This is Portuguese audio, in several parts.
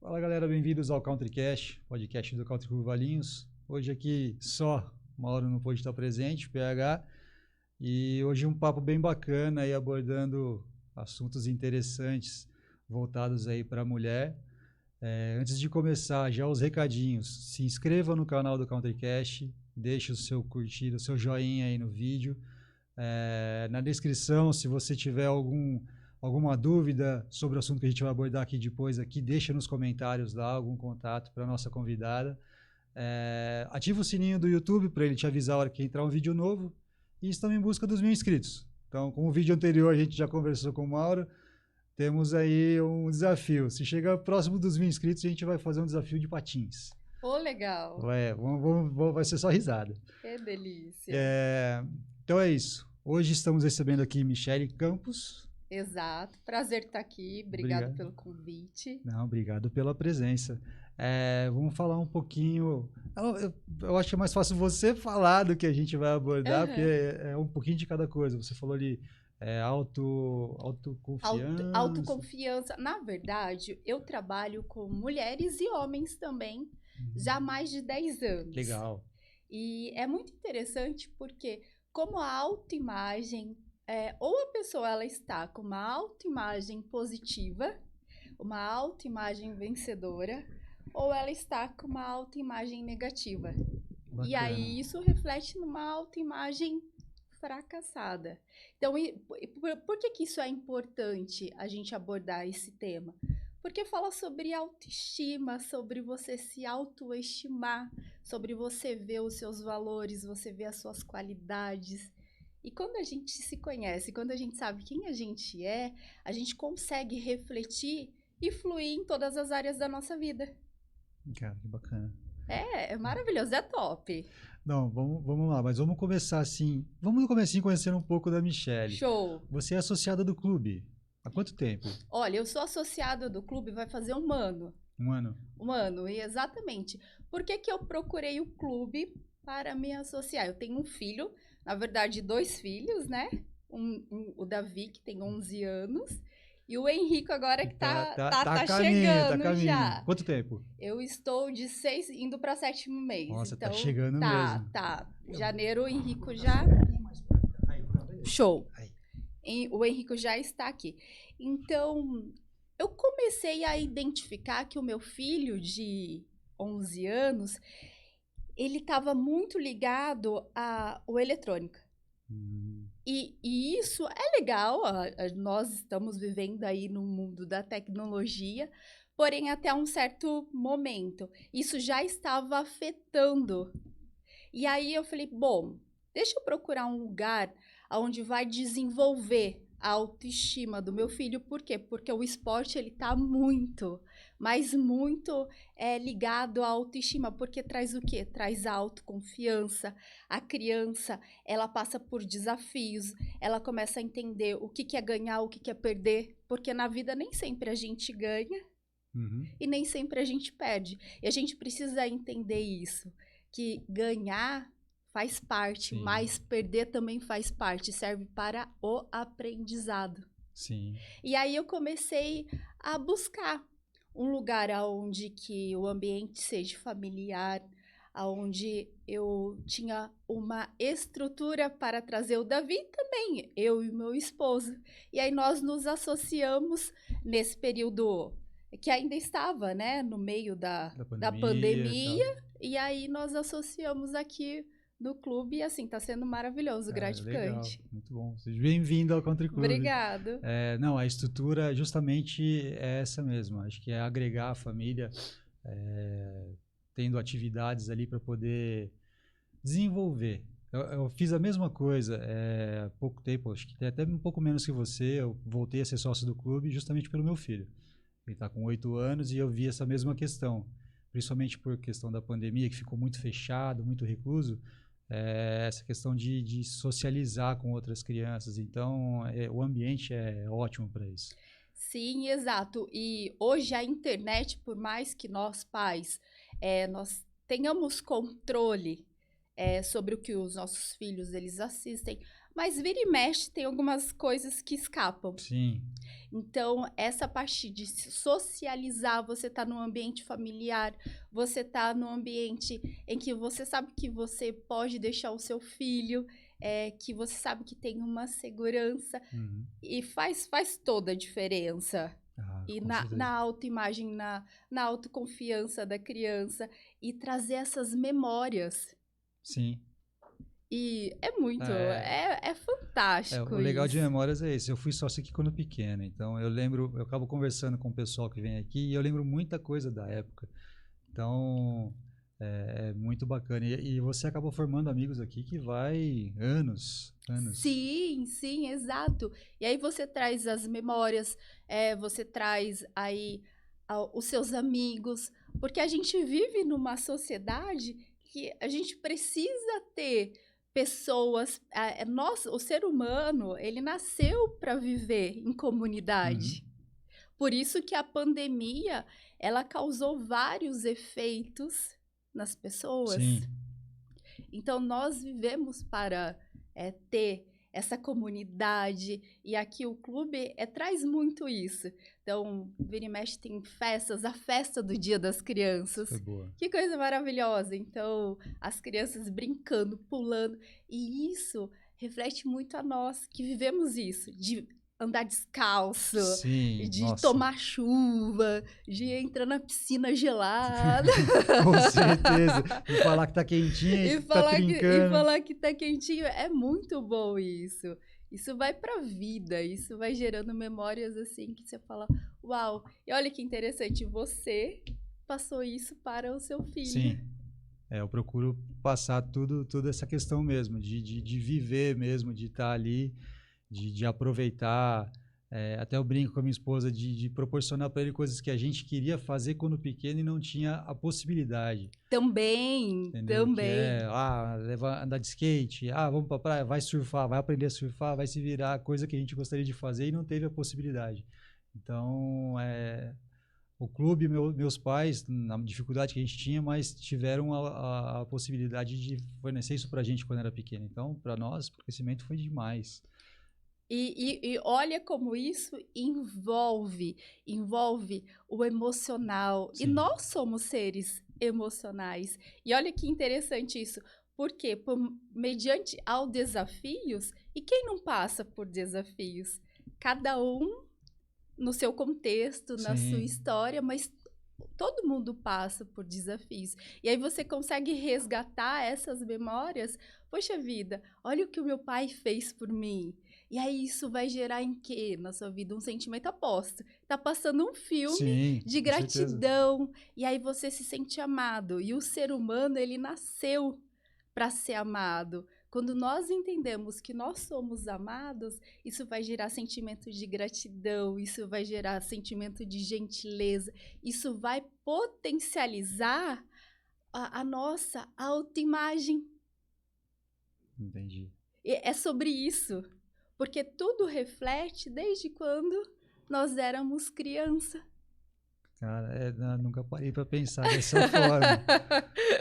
Fala galera, bem-vindos ao CountryCast, podcast do Country Club Valinhos. Hoje aqui só Mauro não pôde estar presente, PH, e hoje um papo bem bacana aí abordando assuntos interessantes voltados aí para a mulher. Antes de começar, já os recadinhos, se inscreva no canal do CountryCast, deixe o seu curtir, o seu joinha aí no vídeo. Na descrição, se você tiver alguma dúvida sobre o assunto que a gente vai abordar aqui depois, deixa nos comentários lá algum contato para a nossa convidada. Ativa o sininho do YouTube para ele te avisar a hora que entrar um vídeo novo. E estamos em busca dos 1.000 inscritos. Então, com o vídeo anterior a gente já conversou com o Mauro, temos aí um desafio. Se chegar próximo dos 1.000 inscritos, a gente vai fazer um desafio de patins. Legal. Vai ser só risada. Que delícia. Então é isso. Hoje estamos recebendo aqui Michele Campos. Exato. Prazer estar aqui. Obrigado pelo convite. Não, obrigado pela presença. Vamos falar um pouquinho... Eu acho que é mais fácil você falar do que a gente vai abordar, porque é um pouquinho de cada coisa. Você falou ali autoconfiança. Autoconfiança. Na verdade, eu trabalho com mulheres e homens também, já há mais de 10 anos. Legal. E é muito interessante porque, como a autoimagem, ou a pessoa ela está com uma autoimagem positiva, uma autoimagem vencedora, ou ela está com uma autoimagem negativa. Bacana. E aí isso reflete numa autoimagem fracassada. Então, por que isso é importante a gente abordar esse tema? Porque fala sobre autoestima, sobre você se autoestimar, sobre você ver os seus valores, você ver as suas qualidades. E quando a gente se conhece, quando a gente sabe quem a gente consegue refletir e fluir em todas as áreas da nossa vida. Cara, que bacana. É maravilhoso, é top. Não, vamos lá, mas vamos começar assim. Vamos no comecinho conhecendo um pouco da Michele. Show. Você é associada do clube. Há quanto tempo? Olha, eu sou associada do clube, vai fazer um ano. Um ano? Um ano, exatamente. Por que eu procurei o clube para me associar? Eu tenho um filho, na verdade 2 filhos, né? O Davi, que tem 11 anos, e o Henrico agora que tá chegando já. Quanto tempo? Eu estou de 6, indo para 7º mês. Nossa, então, tá chegando mesmo. Tá. Janeiro o Henrico já... Show. O Henrico já está aqui. Então, eu comecei a identificar que o meu filho de 11 anos, ele estava muito ligado ao eletrônica. E isso é legal, nós estamos vivendo aí no mundo da tecnologia, porém até um certo momento, isso já estava afetando. E aí eu falei, bom, deixa eu procurar um lugar onde vai desenvolver a autoestima do meu filho. Por quê? Porque o esporte, ele tá muito, mas muito ligado à autoestima, porque traz o quê? Traz a autoconfiança. A criança, ela passa por desafios, ela começa a entender o que é ganhar, o que é perder, porque na vida nem sempre a gente ganha e nem sempre a gente perde. E a gente precisa entender isso, que ganhar faz parte, sim, mas perder também faz parte, serve para o aprendizado. Sim. E aí eu comecei a buscar um lugar onde que o ambiente seja familiar, onde eu tinha uma estrutura para trazer o Davi também, eu e meu esposo. E aí nós nos associamos nesse período que ainda estava, né, no meio da pandemia, e aí nós associamos aqui do clube, e assim, tá sendo maravilhoso, gratificante. Legal, muito bom. Seja bem-vindo ao Country Club. Obrigado. Não, a estrutura justamente é essa mesma. Acho que é agregar a família, tendo atividades ali para poder desenvolver. Eu fiz a mesma coisa há pouco tempo, acho que até um pouco menos que você. Eu voltei a ser sócio do clube justamente pelo meu filho. Ele está com 8 anos e eu vi essa mesma questão. Principalmente por questão da pandemia, que ficou muito fechado, muito recluso. Essa questão de socializar com outras crianças. Então, o ambiente é ótimo para isso. Sim, exato. E hoje a internet, por mais que nós pais, nós tenhamos controle sobre o que os nossos filhos eles assistem, mas vira e mexe tem algumas coisas que escapam. Sim. Então, essa parte de se socializar, você tá no ambiente familiar, você tá no ambiente em que você sabe que você pode deixar o seu filho, que você sabe que tem uma segurança, e faz toda a diferença. E na autoimagem, na autoconfiança da criança, e trazer essas memórias. Sim. E é muito, é fantástico. O legal de memórias é isso. Eu fui sócio aqui quando pequeno, então eu acabo conversando com o pessoal que vem aqui e eu lembro muita coisa da época. Então, é muito bacana. E você acabou formando amigos aqui que vai anos. Sim, exato. E aí você traz as memórias, você traz aí os seus amigos, porque a gente vive numa sociedade que a gente precisa ter pessoas. O ser humano, ele nasceu para viver em comunidade. Por isso que a pandemia, ela causou vários efeitos nas pessoas. Sim. Então, nós vivemos para ter essa comunidade, e aqui o clube traz muito isso. Então, vira e mexe tem festas, a festa do Dia das Crianças. Foi boa. Que coisa maravilhosa. Então, as crianças brincando, pulando, e isso reflete muito a nós que vivemos isso, de andar descalço, Sim, de nossa. tomar chuva, de entrar na piscina gelada. Com certeza. E falar que tá quentinho e tá trincando. E falar que tá quentinho. É muito bom isso. Isso vai pra vida. Isso vai gerando memórias assim que você fala, uau. E olha que interessante, você passou isso para o seu filho. Sim. Eu procuro passar toda essa questão mesmo, de viver mesmo, de estar ali, de aproveitar. Até eu brinco com a minha esposa de proporcionar para ele coisas que a gente queria fazer quando pequeno e não tinha a possibilidade. Também. Andar de skate, vamos pra praia, vai surfar, vai aprender a surfar, vai se virar, coisa que a gente gostaria de fazer e não teve a possibilidade. Então, o clube, meus pais, na dificuldade que a gente tinha, mas tiveram a possibilidade de fornecer isso pra gente quando era pequeno. Então, para nós, o crescimento foi demais. E olha como isso envolve o emocional. Sim. E nós somos seres emocionais. E olha que interessante isso. Por quê? Mediante aos desafios, e quem não passa por desafios? Cada um no seu contexto, na sua história, mas todo mundo passa por desafios. E aí você consegue resgatar essas memórias. Poxa vida, olha o que o meu pai fez por mim. E aí isso vai gerar em quê na sua vida? Um sentimento, aposto. Tá passando um filme de gratidão. E aí você se sente amado. E o ser humano, ele nasceu para ser amado. Quando nós entendemos que nós somos amados, isso vai gerar sentimento de gratidão, isso vai gerar sentimento de gentileza, isso vai potencializar a nossa autoimagem. Entendi. É sobre isso. Porque tudo reflete desde quando nós éramos criança. Cara, nunca parei para pensar dessa forma.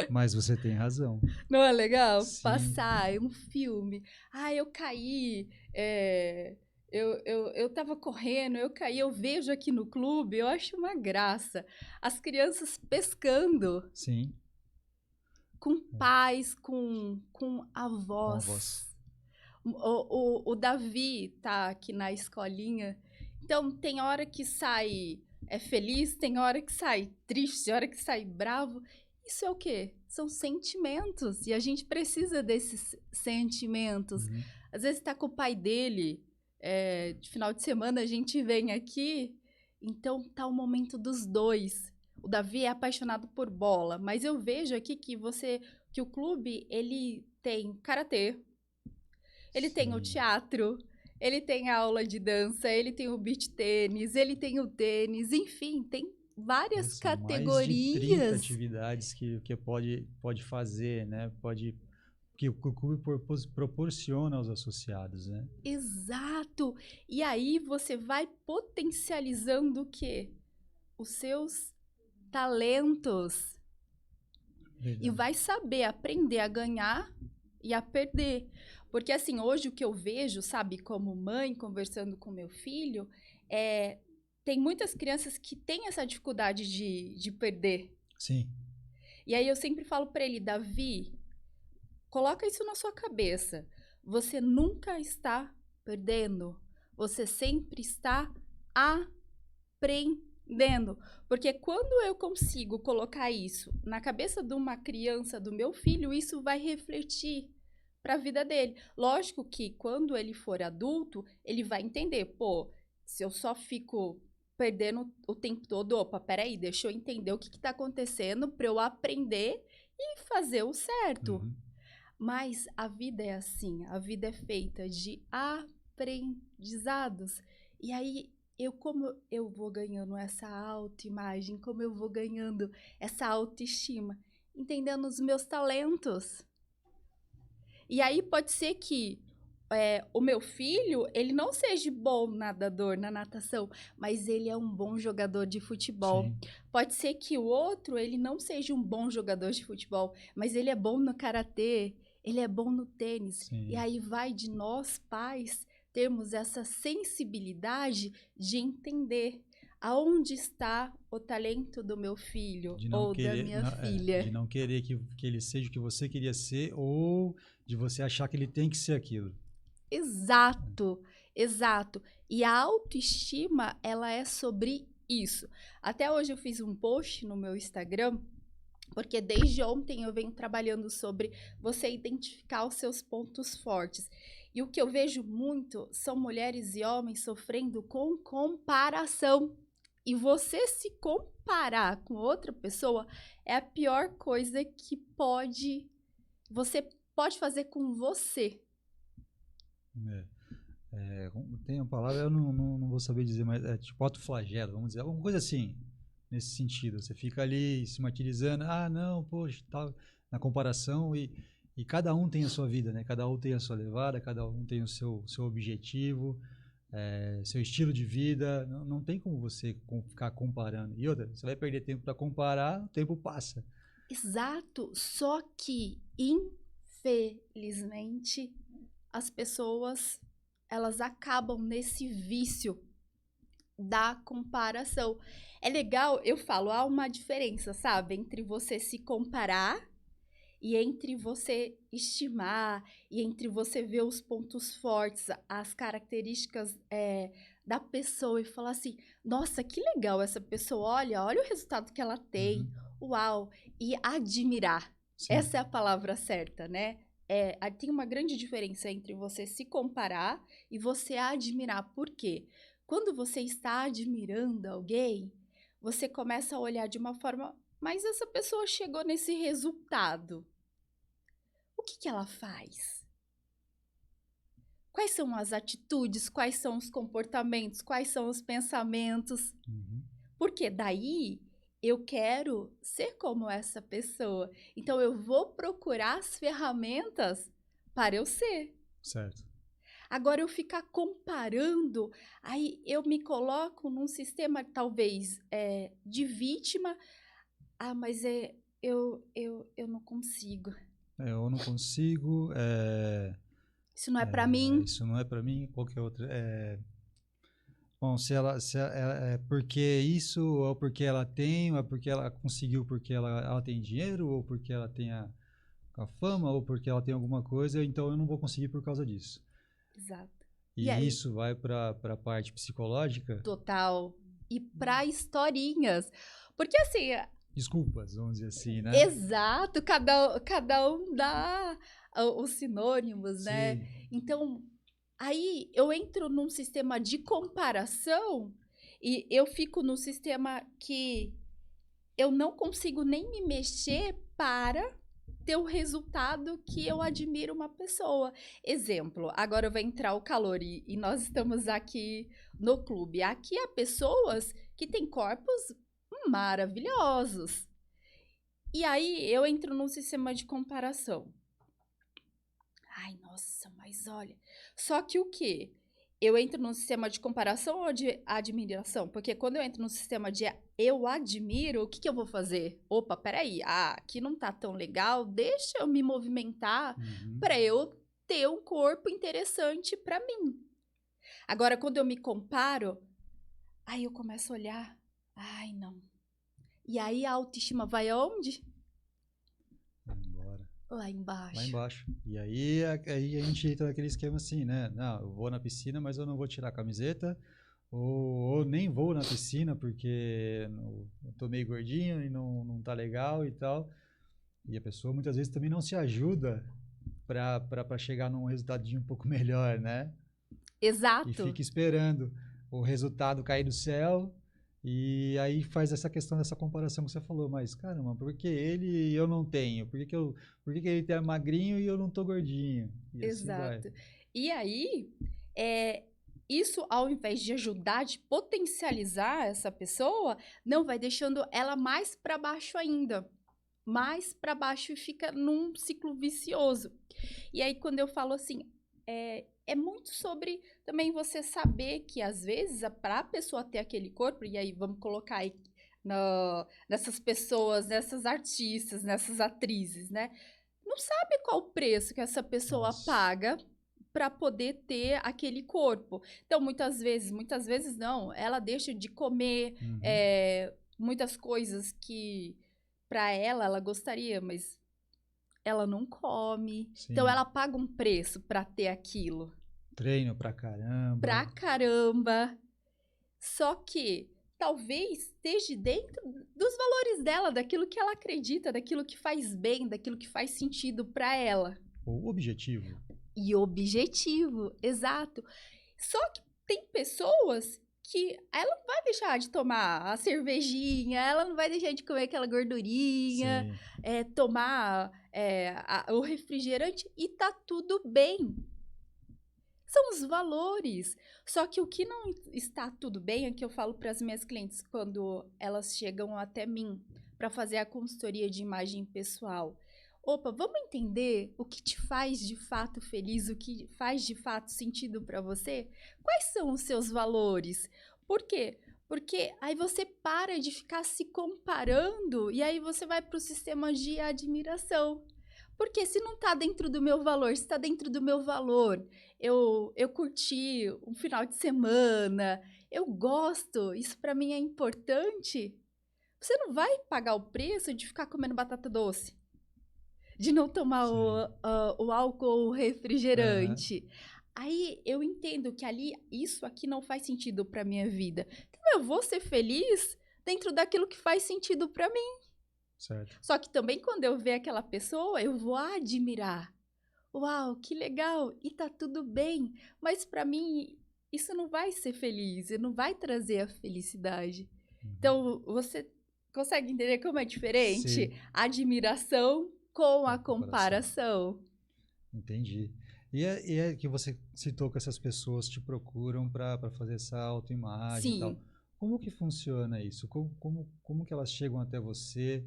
Mas você tem razão. Não é legal? Sim. Passar um filme. Eu caí, eu tava correndo, eu caí, eu vejo aqui no clube, eu acho uma graça. As crianças pescando. Sim. Com pais, com avós. O Davi tá aqui na escolinha, então tem hora que sai feliz, tem hora que sai triste, tem hora que sai bravo. Isso é o quê? São sentimentos, e a gente precisa desses sentimentos. Às vezes tá com o pai dele, de final de semana a gente vem aqui, então tá o momento dos dois. O Davi é apaixonado por bola, mas eu vejo aqui que o clube, ele tem karatê, ele tem o teatro, ele tem a aula de dança, ele tem o beach tênis, ele tem o tênis, enfim, tem várias categorias. Mais de 30 atividades que pode fazer, né? Que o clube proporciona aos associados, né? Exato! E aí você vai potencializando o quê? Os seus talentos. Verdade. E vai saber aprender a ganhar e a perder. Porque, assim, hoje o que eu vejo, sabe, como mãe, conversando com meu filho, tem muitas crianças que têm essa dificuldade de perder. Sim. E aí eu sempre falo para ele, Davi, coloca isso na sua cabeça. Você nunca está perdendo. Você sempre está aprendendo. Porque quando eu consigo colocar isso na cabeça de uma criança, do meu filho, isso vai refletir para a vida dele. Lógico que quando ele for adulto, ele vai entender, pô, se eu só fico perdendo o tempo todo, opa, peraí, deixa eu entender o que está acontecendo para eu aprender e fazer o certo. Uhum. Mas a vida é assim, a vida é feita de aprendizados. E aí, como eu vou ganhando essa autoimagem, como eu vou ganhando essa autoestima, entendendo os meus talentos. E aí pode ser que o meu filho, ele não seja bom nadador na natação, mas ele é um bom jogador de futebol. Sim. Pode ser que o outro, ele não seja um bom jogador de futebol, mas ele é bom no karatê, ele é bom no tênis. Sim. E aí vai de nós, pais, termos essa sensibilidade de entender aonde está o talento do meu filho ou da minha filha. De não querer que ele seja o que você queria ser ou de você achar que ele tem que ser aquilo. Exato, exato. E a autoestima, ela é sobre isso. Até hoje eu fiz um post no meu Instagram, porque desde ontem eu venho trabalhando sobre você identificar os seus pontos fortes. E o que eu vejo muito são mulheres e homens sofrendo com comparação. E você se comparar com outra pessoa é a pior coisa que você pode fazer com você. Tem uma palavra, eu não vou saber dizer, mas é tipo autoflagelo, vamos dizer, alguma coisa assim, nesse sentido. Você fica ali se martirizando, não, poxa, tal, na comparação, e cada um tem a sua vida, né? Cada um tem a sua levada, cada um tem o seu objetivo, seu estilo de vida. Não tem como você ficar comparando. E outra, você vai perder tempo para comparar, o tempo passa. Exato, só que, infelizmente, as pessoas, elas acabam nesse vício da comparação. É legal, eu falo, há uma diferença, sabe? Entre você se comparar e entre você estimar, e entre você ver os pontos fortes, as características da pessoa e falar assim, nossa, que legal essa pessoa, olha o resultado que ela tem, uau, e admirar. Sim. Essa é a palavra certa, né? Tem uma grande diferença entre você se comparar e você admirar. Por quê? Quando você está admirando alguém, você começa a olhar de uma forma, mas essa pessoa chegou nesse resultado. O que ela faz? Quais são as atitudes? Quais são os comportamentos? Quais são os pensamentos? Porque daí eu quero ser como essa pessoa. Então, eu vou procurar as ferramentas para eu ser. Certo. Agora, eu ficar comparando, aí eu me coloco num sistema, talvez, de vítima. Mas eu não consigo. Eu não consigo. Isso não é para mim. Isso não é para mim. Qualquer outra. Bom, se ela é porque isso, ou porque ela tem, ou porque ela conseguiu, porque ela tem dinheiro, ou porque ela tem a fama, ou porque ela tem alguma coisa, então eu não vou conseguir por causa disso. Exato. E isso vai para a parte psicológica? Total. E para historinhas. Porque assim... Desculpas, vamos dizer assim, né? Exato. Cada um dá os sinônimos, né? Então... Aí eu entro num sistema de comparação e eu fico num sistema que eu não consigo nem me mexer para ter o resultado que eu admiro uma pessoa. Exemplo, agora vai entrar o calor e nós estamos aqui no clube. Aqui há pessoas que têm corpos maravilhosos. E aí eu entro num sistema de comparação. Ai, nossa, mas olha... Só que o quê? Eu entro num sistema de comparação ou de admiração? Porque quando eu entro num sistema de eu admiro, o que eu vou fazer? Opa, peraí, aqui não tá tão legal, deixa eu me movimentar para eu ter um corpo interessante para mim. Agora, quando eu me comparo, Aí eu começo a olhar, ai, não. E aí a autoestima vai aonde? Vai embora. Lá embaixo. Lá embaixo. E aí a gente entra naquele esquema assim, né? Não, eu vou na piscina, mas eu não vou tirar a camiseta. Ou nem vou na piscina porque eu tô meio gordinho e não tá legal e tal. E a pessoa muitas vezes também não se ajuda para chegar num resultadinho um pouco melhor, né? Exato. E fica esperando o resultado cair do céu. E aí faz essa questão dessa comparação que você falou. Mas, caramba, por que ele e eu não tenho? Por que ele é magrinho e eu não tô gordinho? E Exato. assim vai. E aí, isso ao invés de ajudar, de potencializar essa pessoa, não vai deixando ela mais para baixo ainda. Mais para baixo e fica num ciclo vicioso. E aí, quando eu falo assim, é muito sobre também você saber que, às vezes, para a pessoa ter aquele corpo, e aí vamos colocar aí nessas pessoas, nessas artistas, nessas atrizes, né? Não sabe qual o preço que essa pessoa Nossa. paga para poder ter aquele corpo. Então, muitas vezes não, ela deixa de comer muitas coisas que para ela gostaria, mas ela não come. Sim. Então ela paga um preço para ter aquilo. Treino pra caramba. Pra caramba. Só que talvez esteja dentro dos valores dela, daquilo que ela acredita, daquilo que faz bem, daquilo que faz sentido para ela. O objetivo. E objetivo, exato. Só que tem pessoas que ela não vai deixar de tomar a cervejinha, ela não vai deixar de comer aquela gordurinha, tomar o refrigerante e tá tudo bem. São os valores. Só que o que não está tudo bem é que eu falo para as minhas clientes quando elas chegam até mim para fazer a consultoria de imagem pessoal. Opa, vamos entender o que te faz de fato feliz, o que faz de fato sentido para você? Quais são os seus valores? Por quê? Porque aí você para de ficar se comparando e aí você vai para o sistema de admiração. Porque se não está dentro do meu valor, se está dentro do meu valor, eu curti um final de semana, eu gosto, isso para mim é importante, você não vai pagar o preço de ficar comendo batata doce, de não tomar o álcool ou o refrigerante. Aí eu entendo que isso aqui não faz sentido para minha vida. Então eu vou ser feliz dentro daquilo que faz sentido para mim. Certo. Só que também quando eu ver aquela pessoa, eu vou admirar. Uau, que legal! E tá tudo bem. Mas para mim, isso não vai ser feliz, não vai trazer a felicidade. Então, você consegue entender como é diferente? Sim. A admiração com a comparação. Entendi. E é que você citou que essas pessoas te procuram para fazer essa autoimagem e tal. Como que funciona isso? Como que elas chegam até você?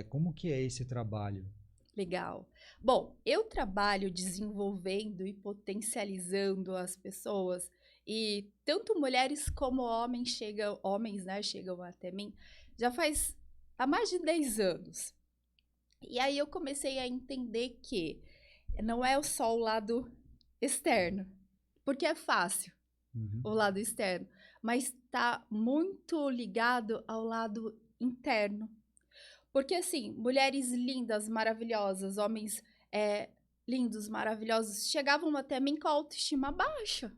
Como que é esse trabalho? Legal. Bom, eu trabalho desenvolvendo e potencializando as pessoas e tanto mulheres como homens chegam até mim já faz há mais de 10 anos. E aí eu comecei a entender que não é só o lado externo, porque é fácil o lado externo, mas está muito ligado ao lado interno. Porque, assim, mulheres lindas, maravilhosas, homens lindos, maravilhosos, chegavam até mim com a autoestima baixa.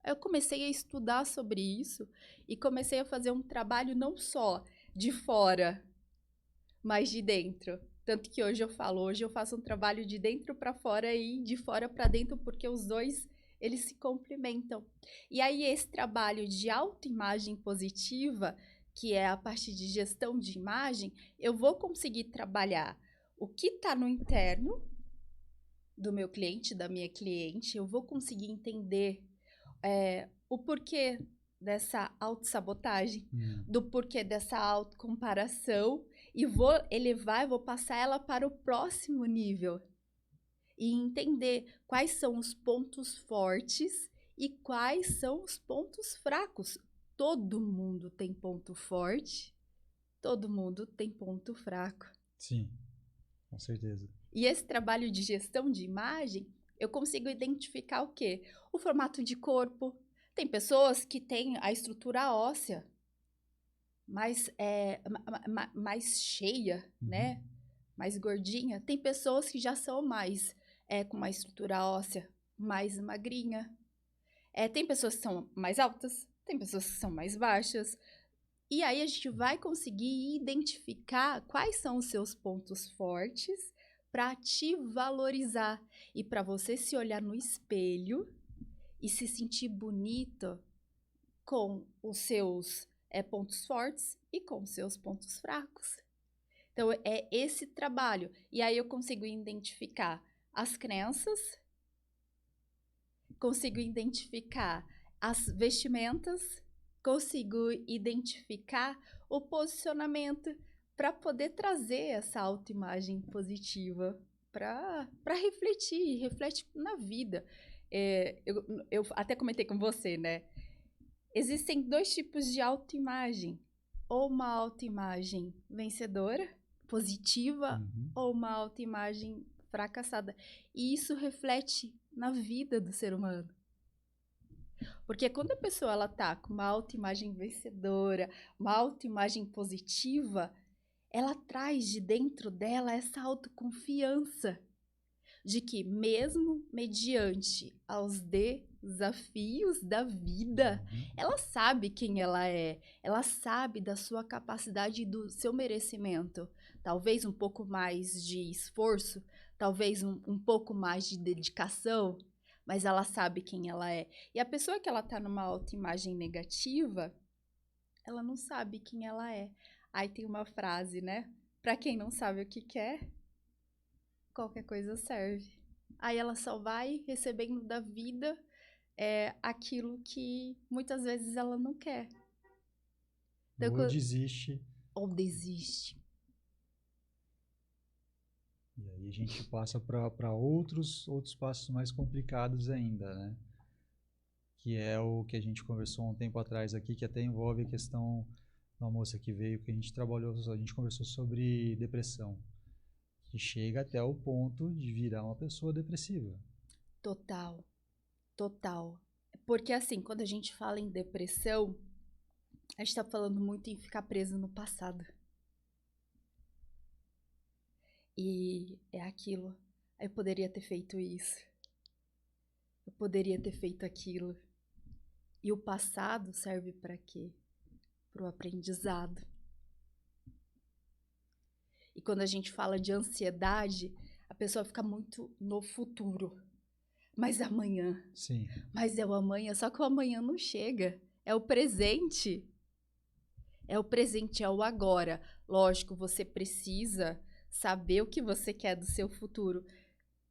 Eu comecei a estudar sobre isso e comecei a fazer um trabalho não só de fora, mas de dentro. Tanto que hoje eu faço um trabalho de dentro para fora e de fora para dentro, porque os dois, eles se complementam. E aí, esse trabalho de autoimagem positiva, que é a parte de gestão de imagem, eu vou conseguir trabalhar o que está no interno do meu cliente, da minha cliente, eu vou conseguir entender o porquê dessa autossabotagem, do porquê dessa autocomparação, e vou elevar, vou passar ela para o próximo nível. E entender quais são os pontos fortes e quais são os pontos fracos. Todo mundo tem ponto forte, todo mundo tem ponto fraco. Sim, com certeza. E esse trabalho de gestão de imagem, eu consigo identificar o quê? O formato de corpo. Tem pessoas que têm a estrutura óssea mais, mais cheia, né? Mais gordinha. Tem pessoas que já são mais com uma estrutura óssea mais magrinha. Tem pessoas que são mais altas, tem pessoas que são mais baixas. E aí a gente vai conseguir identificar quais são os seus pontos fortes para te valorizar e para você se olhar no espelho e se sentir bonito com os seus pontos fortes e com os seus pontos fracos. Então, é esse trabalho. E aí eu consigo identificar as crenças, consigo identificar as vestimentas, consigo identificar o posicionamento para poder trazer essa autoimagem positiva para refletir, reflete na vida. Eu até comentei com você, né? Existem 2 tipos de autoimagem. Ou uma autoimagem vencedora, positiva, ou uma autoimagem fracassada. E isso reflete na vida do ser humano. Porque quando a pessoa ela tá com uma autoimagem vencedora, uma autoimagem positiva, ela traz de dentro dela essa autoconfiança de que mesmo mediante aos desafios da vida, ela sabe quem ela sabe da sua capacidade e do seu merecimento. Talvez um pouco mais de esforço, talvez um pouco mais de dedicação, mas ela sabe quem ela é. E a pessoa que ela tá numa autoimagem negativa, ela não sabe quem ela é. Aí tem uma frase, né? Pra quem não sabe o que quer, qualquer coisa serve. Aí ela só vai recebendo da vida aquilo que muitas vezes ela não quer. Então, ou desiste. Ou desiste. E aí a gente passa para outros passos mais complicados ainda, né? Que é o que a gente conversou um tempo atrás aqui, que até envolve a questão da moça que veio, que a gente conversou sobre depressão. Que chega até o ponto de virar uma pessoa depressiva. Total. Total. Porque assim, quando a gente fala em depressão, a gente tá falando muito em ficar preso no passado. E é aquilo. Eu poderia ter feito isso. Eu poderia ter feito aquilo. E o passado serve para quê? Para o aprendizado. E quando a gente fala de ansiedade, a pessoa fica muito no futuro. Mas amanhã. Sim. Mas é o amanhã. Só que o amanhã não chega. É o presente. É o presente, é o agora. Lógico, você precisa saber o que você quer do seu futuro.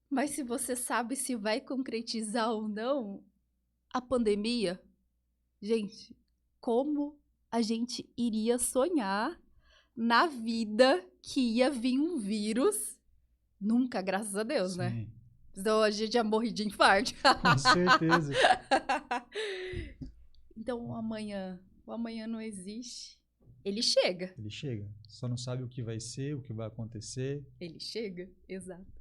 Mas se você sabe se vai concretizar ou não, a pandemia, gente, como a gente iria sonhar na vida que ia vir um vírus? Nunca, graças a Deus, Sim. Né? Então a gente já morre de infarto. Com certeza. Então o amanhã não existe. Ele chega. Ele chega. Só não sabe o que vai ser, o que vai acontecer. Ele chega, exato.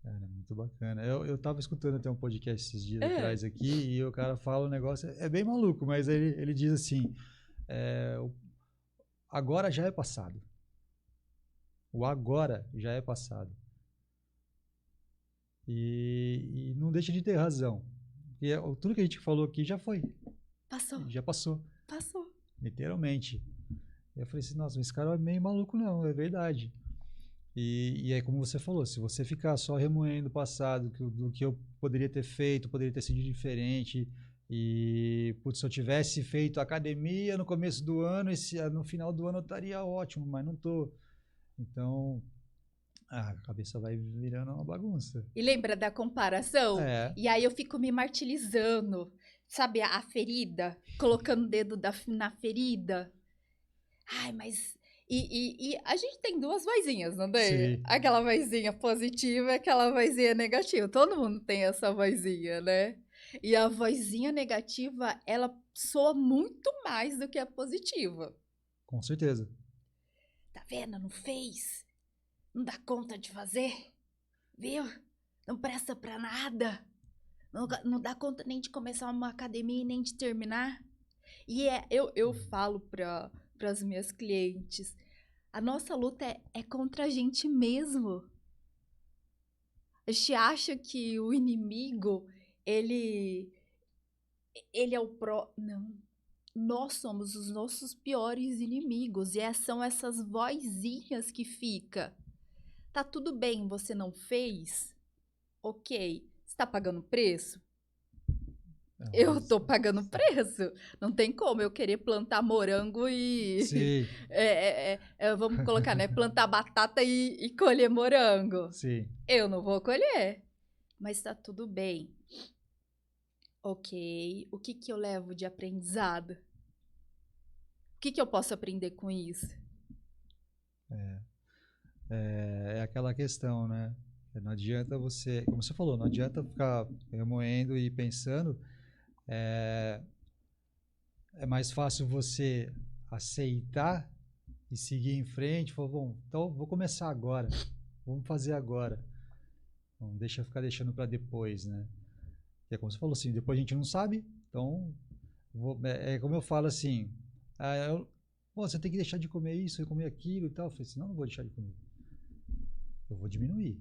Cara, muito bacana. Eu tava escutando até um podcast esses dias atrás aqui, e o cara fala um negócio, é bem maluco, mas ele diz assim, agora já é passado. O agora já é passado. E não deixa de ter razão. E tudo que a gente falou aqui já foi. Passou. Já passou. Passou. Literalmente. E eu falei assim, nossa, esse cara é meio maluco não, é verdade. E é como você falou, se você ficar só remoendo o passado, do que eu poderia ter feito, poderia ter sido diferente, e putz, se eu tivesse feito academia no começo do ano, no final do ano eu estaria ótimo, mas não tô. Então, a cabeça vai virando uma bagunça. E lembra da comparação? É. E aí eu fico me martirizando, sabe, a ferida, colocando o dedo na ferida. Ai, mas... E a gente tem 2 vozinhas, não tem? Sim. Aquela vozinha positiva e aquela vozinha negativa. Todo mundo tem essa vozinha, né? E a vozinha negativa, ela soa muito mais do que a positiva. Com certeza. Tá vendo? Não fez. Não dá conta de fazer. Viu? Não presta pra nada. Não dá conta nem de começar uma academia e nem de terminar. E eu falo para as minhas clientes, a nossa luta é contra a gente mesmo. A gente acha que o inimigo, ele é o Não. Nós somos os nossos piores inimigos. E são essas vozinhas que fica. Tá tudo bem, você não fez? Ok. Você tá pagando preço? Eu tô pagando preço. Não tem como eu querer plantar morango e... Sim. Vamos colocar, né? Plantar batata e colher morango. Sim. Eu não vou colher. Mas tá tudo bem. Ok. O que eu levo de aprendizado? O que eu posso aprender com isso? É aquela questão, né? Não adianta você, como você falou, não adianta ficar remoendo e pensando. É mais fácil você aceitar e seguir em frente. Falar, bom, então vou começar agora. Vamos fazer agora. Não deixa ficar deixando para depois, né? E é como você falou assim, depois a gente não sabe, então é como eu falo assim, você tem que deixar de comer isso e comer aquilo e tal. Eu falei assim, não vou deixar de comer. Eu vou diminuir.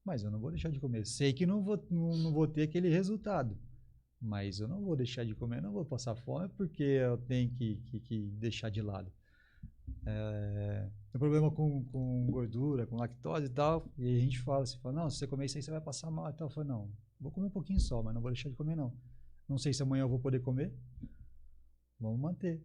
Mas eu não vou deixar de comer. Sei que não vou ter aquele resultado. Mas eu não vou deixar de comer, não vou passar fome porque eu tenho que deixar de lado. Tem problema com gordura, com lactose e tal, e a gente fala assim, não, se você comer isso aí você vai passar mal e tal. Eu falo, não, vou comer um pouquinho só, mas não vou deixar de comer não. Não sei se amanhã eu vou poder comer, vamos manter.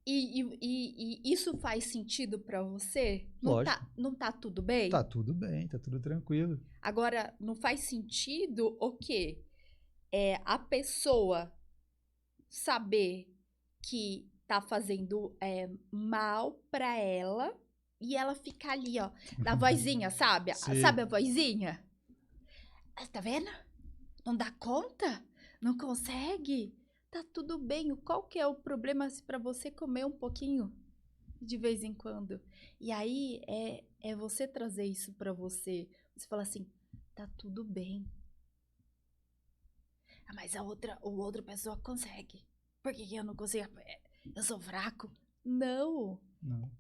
E isso faz sentido pra você? Lógico. Não tá tudo bem? Tá tudo bem, tá tudo tranquilo. Agora, não faz sentido o quê? A pessoa saber que tá fazendo mal pra ela e ela ficar ali, ó, da vozinha, sabe? Sim. Sabe a vozinha? Tá vendo? Não dá conta? Não consegue? Tá tudo bem. Qual que é o problema se pra você comer um pouquinho de vez em quando? E aí é você trazer isso pra você. Você fala assim, tá tudo bem. Mas a outra pessoa consegue. Por que eu não consigo? Eu sou fraco? Não.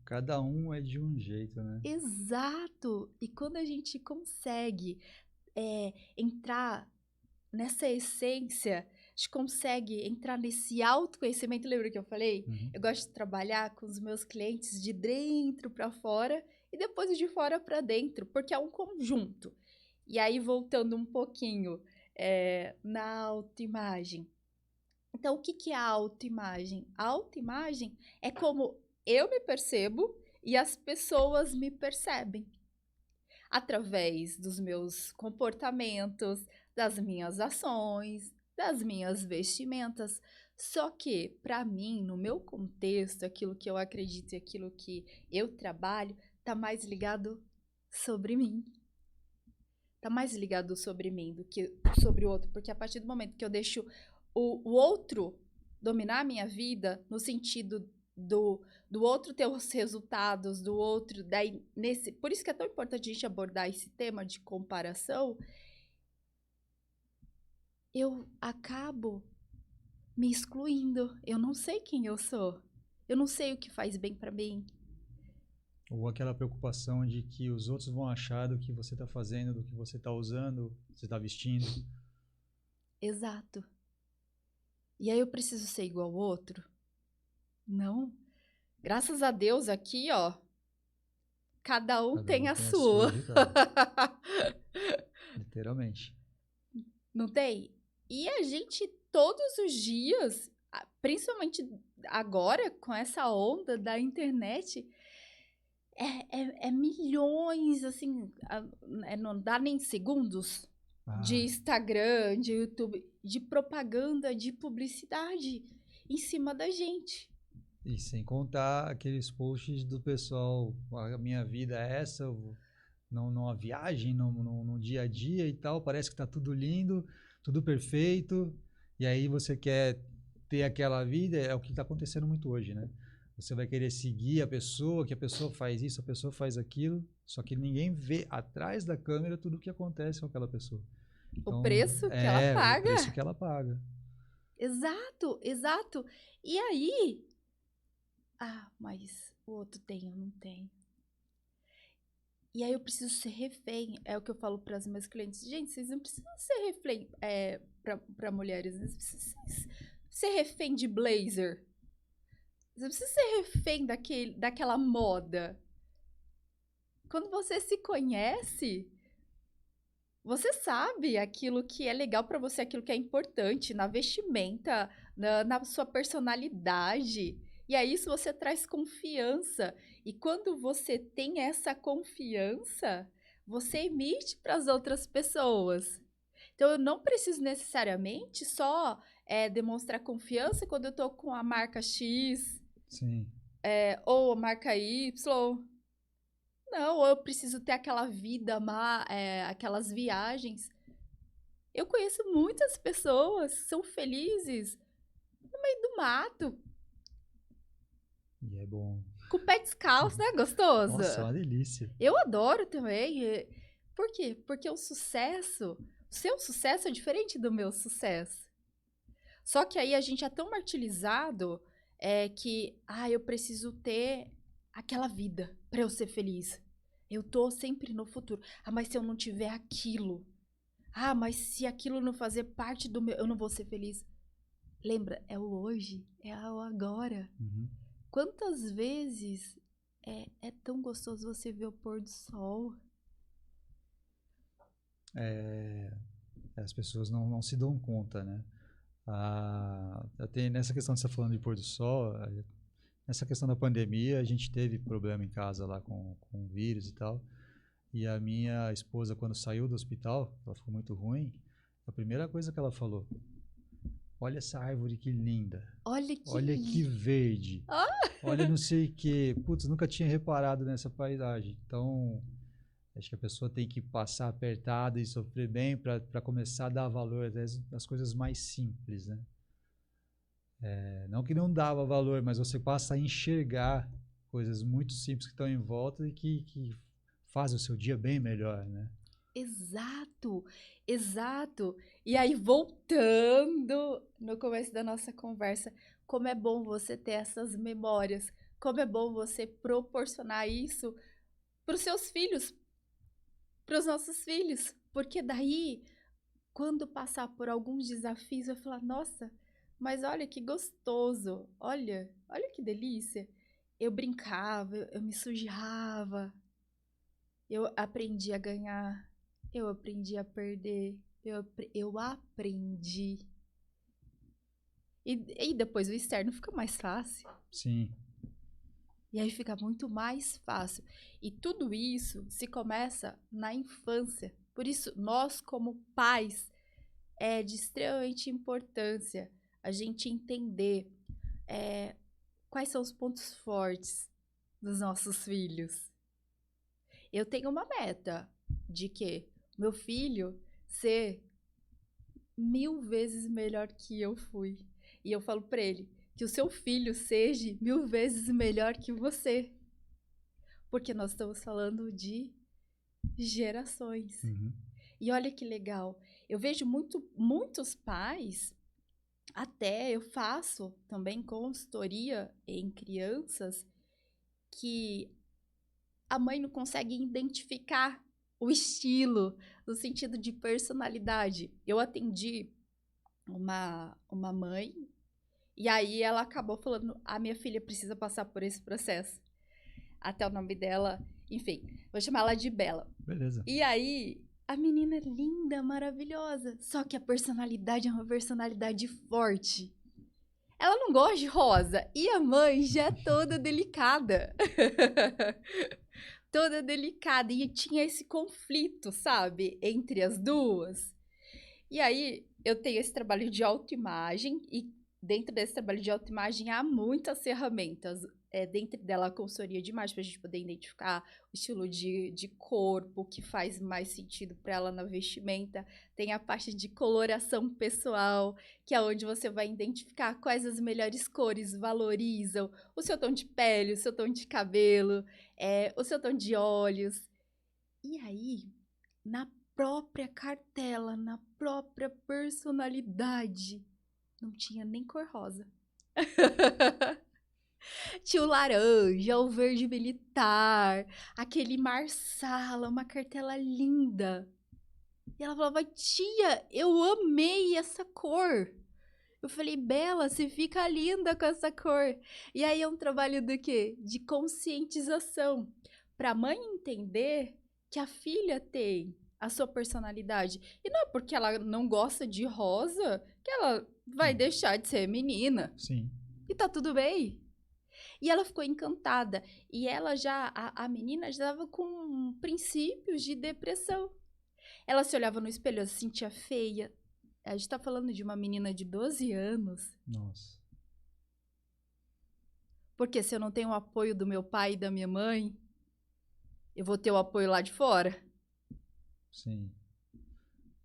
Cada um é de um jeito, né? Exato. E quando a gente consegue entrar nessa essência, a gente consegue entrar nesse autoconhecimento. Lembra que eu falei? Uhum. Eu gosto de trabalhar com os meus clientes de dentro para fora e depois de fora para dentro, porque é um conjunto. E aí, voltando um pouquinho na autoimagem. Então, o que é a autoimagem? A autoimagem é como eu me percebo e as pessoas me percebem. Através dos meus comportamentos, das minhas ações, das minhas vestimentas. Só que, para mim, no meu contexto, aquilo que eu acredito e aquilo que eu trabalho, tá mais ligado sobre mim. Tá mais ligado sobre mim do que sobre o outro. Porque a partir do momento que eu deixo o outro dominar a minha vida, no sentido do outro ter os resultados, do outro... Por isso que é tão importante a gente abordar esse tema de comparação. Eu acabo me excluindo. Eu não sei quem eu sou. Eu não sei o que faz bem para mim. Ou aquela preocupação de que os outros vão achar do que você está fazendo, do que você está usando, do que você está vestindo. Exato. E aí eu preciso ser igual ao outro? Não. Graças a Deus aqui, ó, cada um tem a sua. Literalmente. Não tem? E a gente, todos os dias, principalmente agora, com essa onda da internet, é milhões, assim, não dá nem segundos de Instagram, de YouTube, de propaganda, de publicidade em cima da gente. E sem contar aqueles posts do pessoal, a minha vida é essa, numa viagem, no dia a dia e tal, parece que tá tudo lindo, tudo perfeito, e aí você quer ter aquela vida, é o que está acontecendo muito hoje, né? Você vai querer seguir a pessoa, que a pessoa faz isso, a pessoa faz aquilo, só que ninguém vê atrás da câmera tudo o que acontece com aquela pessoa. Então, o preço que ela paga. O preço que ela paga. Exato, exato. E aí... mas o outro tem, eu não tenho. E aí eu preciso ser refém. É o que eu falo para as minhas clientes. Gente, vocês não precisam ser refém para mulheres. Vocês precisam ser refém de blazer. Você precisa ser refém daquela moda. Quando você se conhece, você sabe aquilo que é legal para você, aquilo que é importante na vestimenta, na sua personalidade. E aí isso você traz confiança. E quando você tem essa confiança, você emite para as outras pessoas. Então eu não preciso necessariamente só demonstrar confiança quando eu tô com a marca X. Sim. Ou a marca Y. Não, ou eu preciso ter aquela vida, aquelas viagens. Eu conheço muitas pessoas que são felizes no meio do mato. E é bom. Com o pé descalço, né? Gostoso? Nossa, é uma delícia. Eu adoro também. Por quê? Porque o seu sucesso é diferente do meu sucesso. Só que aí a gente é tão martirizado que, eu preciso ter aquela vida para eu ser feliz. Eu tô sempre no futuro. Mas se eu não tiver aquilo? Mas se aquilo não fazer parte do meu, eu não vou ser feliz. Lembra, é o hoje, é o agora. Uhum. Quantas vezes é tão gostoso você ver o pôr do sol? As pessoas não se dão conta, né? Até nessa questão que você está falando de pôr do sol, nessa questão da pandemia, a gente teve problema em casa lá com o vírus e tal. E a minha esposa, quando saiu do hospital, ela ficou muito ruim, a primeira coisa que ela falou: olha essa árvore que linda. Olha que verde. Olha não sei o que. Putz, nunca tinha reparado nessa paisagem. Então, acho que a pessoa tem que passar apertada e sofrer bem para começar a dar valor às coisas mais simples, né? Não que não dava valor, mas você passa a enxergar coisas muito simples que estão em volta e que fazem o seu dia bem melhor, né? Exato, exato. E aí, voltando no começo da nossa conversa, como é bom você ter essas memórias, como é bom você proporcionar isso para os seus filhos, para os nossos filhos, porque daí, quando passar por alguns desafios, eu falar, nossa, mas olha que gostoso, olha que delícia. Eu brincava, eu me sujava, eu aprendi a ganhar. Eu aprendi a perder, eu aprendi. E depois o externo fica mais fácil. Sim. E aí fica muito mais fácil. E tudo isso se começa na infância. Por isso, nós como pais, é de extremamente importância a gente entender quais são os pontos fortes dos nossos filhos. Eu tenho uma meta de que meu filho ser 1000 vezes melhor que eu fui. E eu falo pra ele que o seu filho seja 1000 vezes melhor que você. Porque nós estamos falando de gerações. Uhum. E olha que legal. Eu vejo muitos pais, até eu faço também consultoria em crianças, que a mãe não consegue identificar o estilo, no sentido de personalidade. Eu atendi uma mãe, e aí ela acabou falando, a minha filha precisa passar por esse processo. Até o nome dela, enfim, vou chamar ela de Bela. Beleza. E aí, a menina é linda, maravilhosa, só que a personalidade é uma personalidade forte. Ela não gosta de rosa, e a mãe já é toda delicada. Toda delicada, e tinha esse conflito, sabe, entre as duas. E aí, eu tenho esse trabalho de autoimagem, e dentro desse trabalho de autoimagem há muitas ferramentas. Dentro dela, a consultoria de imagem, para a gente poder identificar o estilo de corpo que faz mais sentido para ela na vestimenta. Tem a parte de coloração pessoal, que é onde você vai identificar quais as melhores cores valorizam o seu tom de pele, o seu tom de cabelo, o seu tom de olhos. E aí, na própria cartela, na própria personalidade. Não tinha nem cor rosa. Tinha o laranja, o verde militar, aquele marsala, uma cartela linda. E ela falava, tia, eu amei essa cor. Eu falei, Bela, você fica linda com essa cor. E aí é um trabalho do quê? De conscientização. Para a mãe entender que a filha tem a sua personalidade. E não é porque ela não gosta de rosa que ela vai deixar de ser menina. Sim. E tá tudo bem. E ela ficou encantada. E ela já, a menina já estava com princípios de depressão. Ela se olhava no espelho, ela se sentia feia. A gente tá falando de uma menina de 12 anos. Nossa. Porque se eu não tenho o apoio do meu pai e da minha mãe, eu vou ter o apoio lá de fora. Sim.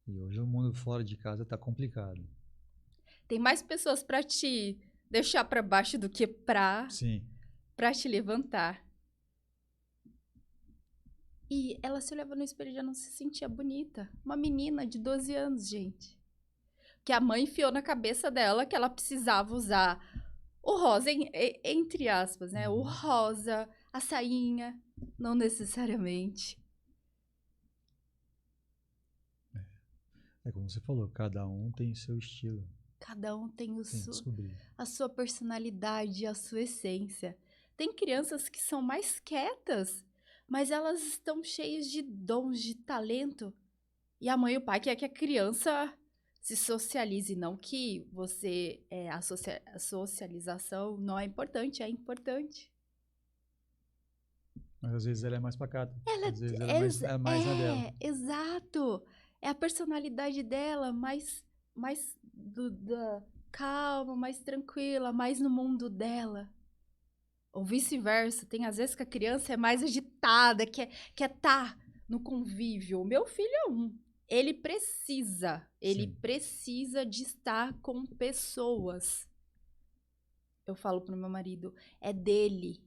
E hoje o mundo fora de casa tá complicado. Tem mais pessoas pra te deixar pra baixo do que pra te levantar. E ela se olhava no espelho e já não se sentia bonita. Uma menina de 12 anos, gente. Que a mãe enfiou na cabeça dela que ela precisava usar o rosa, entre aspas, né? O rosa, a sainha, não necessariamente. É como você falou, cada um tem o seu estilo. Cada um tem descobrir a sua personalidade, a sua essência. Tem crianças que são mais quietas, mas elas estão cheias de dons, de talento. E a mãe e o pai quer que a criança se socialize, não que você a socialização não é importante, é importante. Mas às vezes ela é mais pacata. Às vezes ela é mais na dela. Exato. É a personalidade dela, mais calma, mais tranquila, mais no mundo dela. Ou vice-versa. Tem às vezes que a criança é mais agitada, quer estar no convívio. O meu filho é Ele precisa de estar com pessoas. Eu falo pro meu marido, é dele.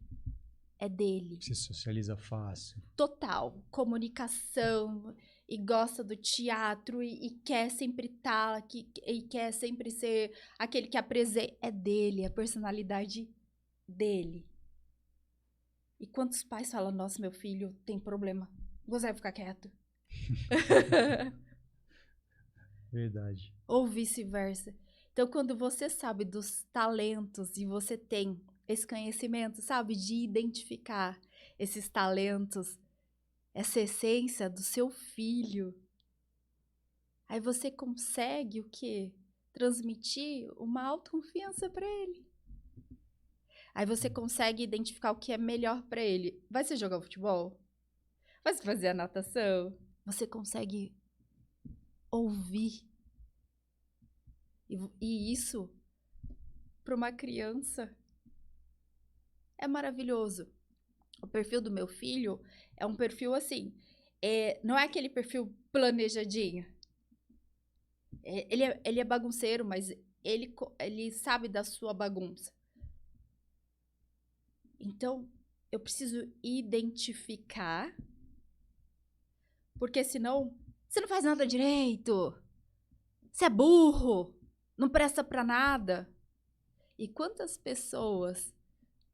Se socializa fácil. Total. Comunicação, e gosta do teatro, e quer sempre estar, e quer sempre ser aquele que apresenta. É dele, é a personalidade dele. E quantos pais falam, nossa, meu filho tem problema, você vai ficar quieto. Verdade. Ou vice-versa. Então, quando você sabe dos talentos e você tem esse conhecimento, sabe, de identificar esses talentos, essa essência do seu filho, aí você consegue o quê? Transmitir uma autoconfiança para ele. Aí você consegue identificar o que é melhor para ele. Vai se jogar futebol? Vai se fazer a natação? Você consegue ouvir. E isso, para uma criança, é maravilhoso. O perfil do meu filho é um perfil assim, não é aquele perfil planejadinho. Ele é bagunceiro, mas ele sabe da sua bagunça. Então, eu preciso identificar, porque senão você não faz nada direito, você é burro, não presta pra nada. E quantas pessoas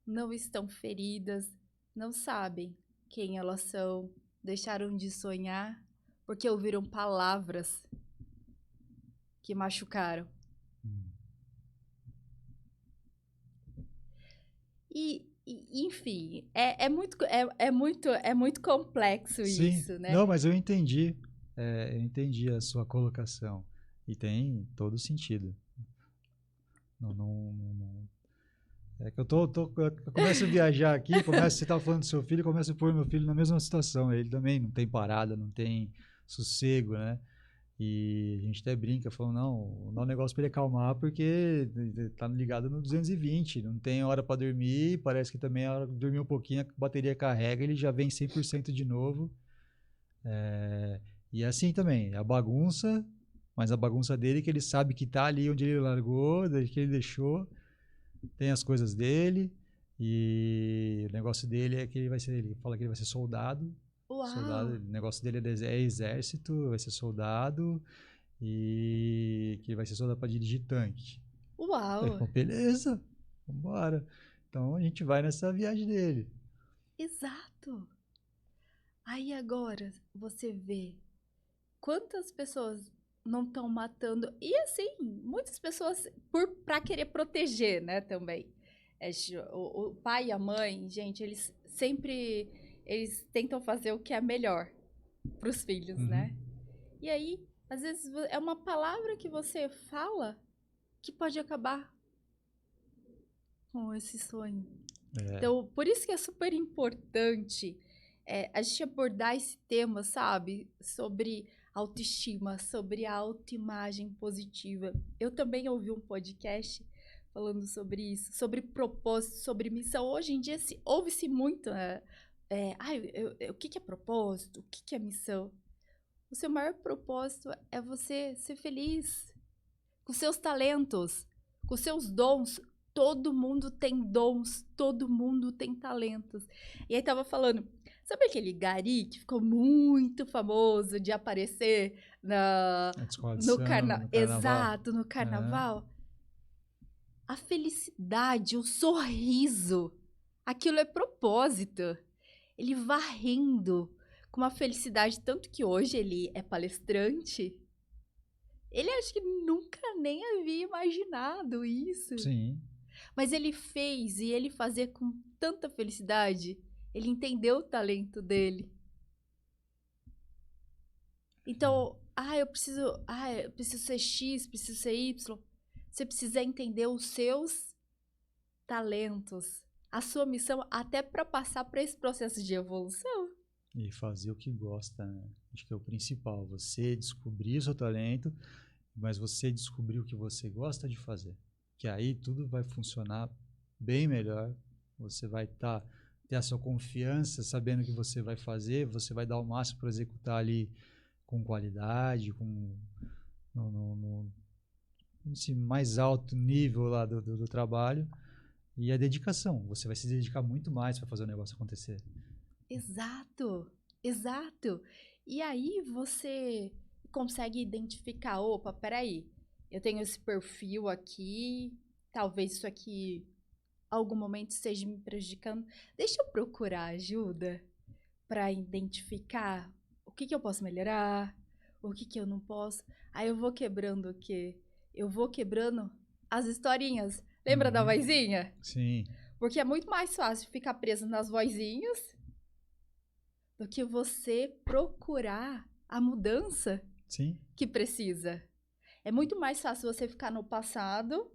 não estão feridas, não sabem quem elas são, deixaram de sonhar porque ouviram palavras que machucaram. Enfim, é muito complexo. Sim. Isso, né? Não, mas eu entendi a sua colocação e tem todo sentido. É que eu começo a viajar aqui, você estava falando do seu filho, começo a pôr meu filho na mesma situação. Ele também não tem parada, não tem sossego, né? E a gente até brinca, falando, não, dá um negócio para ele acalmar, porque tá ligado no 220, não tem hora para dormir, parece que também a hora de dormir um pouquinho, a bateria carrega, ele já vem 100% de novo. E assim também, a bagunça, mas a bagunça dele que ele sabe que tá ali onde ele largou, que ele deixou, tem as coisas dele, e o negócio dele é que ele fala que ele vai ser soldado, Uau! Soldado, o negócio dele é exército, vai ser soldado e que vai ser soldado para dirigir tanque. Aí, Uau! falou, beleza, vambora. Então a gente vai nessa viagem dele. Exato! Aí agora você vê quantas pessoas não estão matando. E assim, muitas pessoas pra querer proteger, né, também. O pai e a mãe, gente, eles tentam fazer o que é melhor pros filhos, né? E aí, às vezes, é uma palavra que você fala que pode acabar com esse sonho. É. Então, por isso que é super importante a gente abordar esse tema, sabe? Sobre autoestima, sobre autoimagem positiva. Eu também ouvi um podcast falando sobre isso, sobre propósito, sobre missão. Hoje em dia ouve-se muito, né? O que é propósito? O que é missão? O seu maior propósito é você ser feliz com seus talentos, com seus dons. Todo mundo tem dons, todo mundo tem talentos. E aí tava falando, sabe aquele gari que ficou muito famoso de aparecer no carnaval? Exato, no carnaval. A felicidade, o sorriso, aquilo é propósito. Ele varrendo com uma felicidade, tanto que hoje ele é palestrante. Ele acho que nunca nem havia imaginado isso. Sim. Mas ele fez e ele fazia com tanta felicidade. Ele entendeu o talento dele. Então, eu preciso ser X, preciso ser Y. Você precisa entender os seus talentos, a sua missão, até para passar para esse processo de evolução. E fazer o que gosta, né? Acho que é o principal. Você descobrir o seu talento, mas você descobrir o que você gosta de fazer. Que aí tudo vai funcionar bem melhor. Você vai ter a sua confiança, sabendo o que você vai fazer, você vai dar o máximo para executar ali com qualidade, no mais alto nível lá do trabalho. E a dedicação. Você vai se dedicar muito mais para fazer o negócio acontecer. Exato, exato. E aí você consegue identificar, opa, peraí, eu tenho esse perfil aqui, talvez isso aqui algum momento esteja me prejudicando. Deixa eu procurar ajuda para identificar o que eu posso melhorar, o que eu não posso. Aí eu vou quebrando o quê? Eu vou quebrando as historinhas. Lembra da vozinha? Sim. Porque é muito mais fácil ficar preso nas vozinhas do que você procurar a mudança Sim. que precisa. É muito mais fácil você ficar no passado.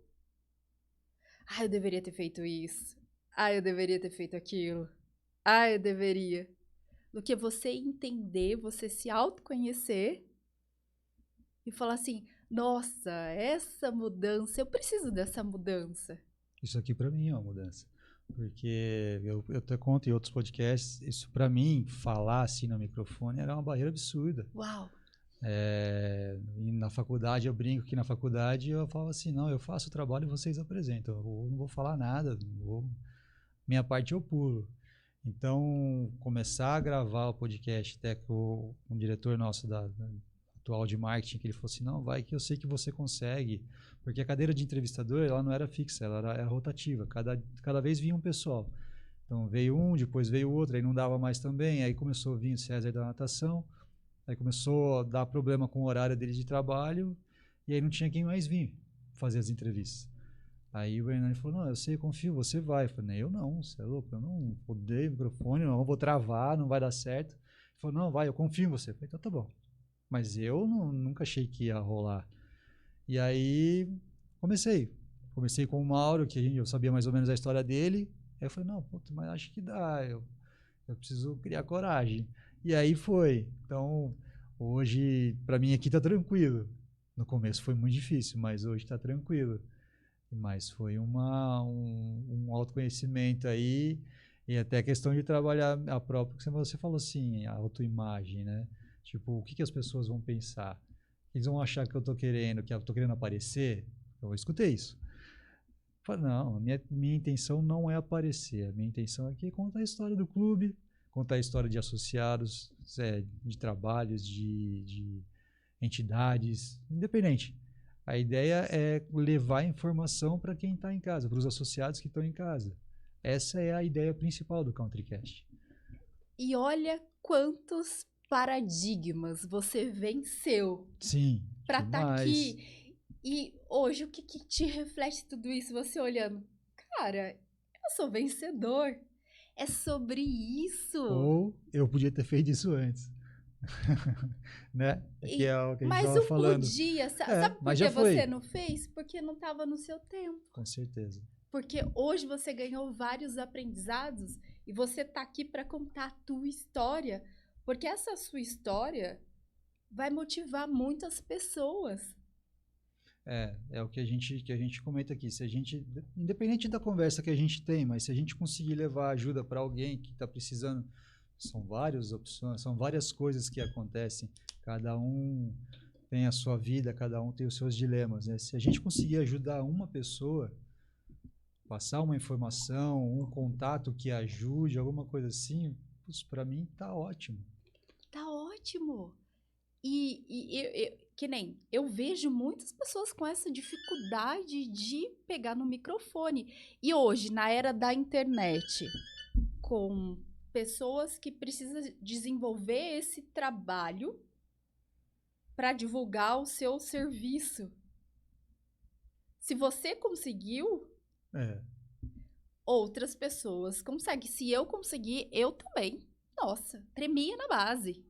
Eu deveria ter feito isso. Eu deveria ter feito aquilo. Eu deveria. Do que você entender, você se autoconhecer e falar assim, nossa, essa mudança, eu preciso dessa mudança. Isso aqui para mim é uma mudança. Porque eu até conto em outros podcasts, isso para mim, falar assim no microfone era uma barreira absurda. Uau! E na faculdade, eu brinco que na faculdade eu falo assim, não, eu faço o trabalho e vocês apresentam. Eu não vou falar nada, minha parte eu pulo. Então, começar a gravar o podcast até com um diretor nosso da atual de marketing, que ele falou assim, não, vai que eu sei que você consegue. Porque a cadeira de entrevistador, ela não era fixa, ela era rotativa. Cada vez vinha um pessoal. Então, veio um, depois veio outro, aí não dava mais também. Aí começou a vir o César da natação. Aí começou a dar problema com o horário dele de trabalho. E aí não tinha quem mais vir fazer as entrevistas. Aí o Hernani falou, não, eu sei, confio, você vai. Eu falei, eu não, você é louco, eu não odeio o microfone, não vou travar, não vai dar certo. Ele falou, não, vai, eu confio em você. Eu falei, então tá bom. Mas eu nunca achei que ia rolar. E aí comecei com o Mauro, que eu sabia mais ou menos a história dele. Aí eu falei, não, puta, mas acho que dá, eu preciso criar coragem. E aí foi. Então, hoje, para mim aqui tá tranquilo. No começo foi muito difícil, mas hoje tá tranquilo. Mas foi um autoconhecimento aí, e até a questão de trabalhar a própria, que você falou assim, a autoimagem, né? Tipo, o que as pessoas vão pensar? Eles vão achar que eu tô querendo aparecer? Eu escutei isso. Eu falei, não, a minha intenção não é aparecer, a minha intenção aqui é contar a história do clube, contar a história de associados, de trabalhos, de entidades, independente. A ideia é levar informação para quem está em casa, para os associados que estão em casa. Essa é a ideia principal do CountryCast. E olha quantos paradigmas você venceu. Sim. Para estar aqui. E hoje, o que te reflete tudo isso? Você olhando, cara, eu sou vencedor. É sobre isso. Ou eu podia ter feito isso antes. Né? Que é o que a gente mas tava falando. Podia. Sabe por que você não fez? Porque não estava no seu tempo. Com certeza. Porque hoje você ganhou vários aprendizados e você tá aqui para contar a tua história. Porque essa sua história vai motivar muitas pessoas. É o que a gente comenta aqui. Se a gente, independente da conversa que a gente tem, mas se a gente conseguir levar ajuda para alguém que está precisando, são várias opções, são várias coisas que acontecem. Cada um tem a sua vida, cada um tem os seus dilemas, né? Se a gente conseguir ajudar uma pessoa, passar uma informação, um contato que ajude, alguma coisa assim, para mim tá ótimo. Tá ótimo. E que nem eu vejo muitas pessoas com essa dificuldade de pegar no microfone. E hoje, na era da internet, com pessoas que precisam desenvolver esse trabalho para divulgar o seu serviço. Se você conseguiu, outras pessoas conseguem. Se eu conseguir, eu também. Nossa, tremia na base.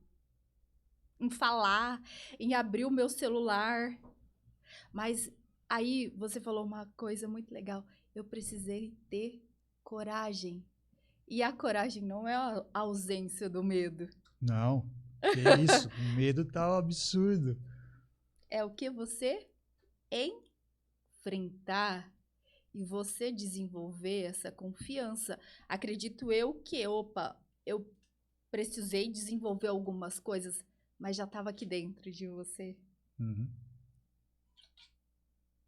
Em falar, em abrir o meu celular. Mas aí você falou uma coisa muito legal. Eu precisei ter coragem. E a coragem não é a ausência do medo. Não, que isso, o medo tá um absurdo. É o que você enfrentar e você desenvolver essa confiança. Acredito eu que, eu precisei desenvolver algumas coisas, mas já estava aqui dentro de você. Uhum.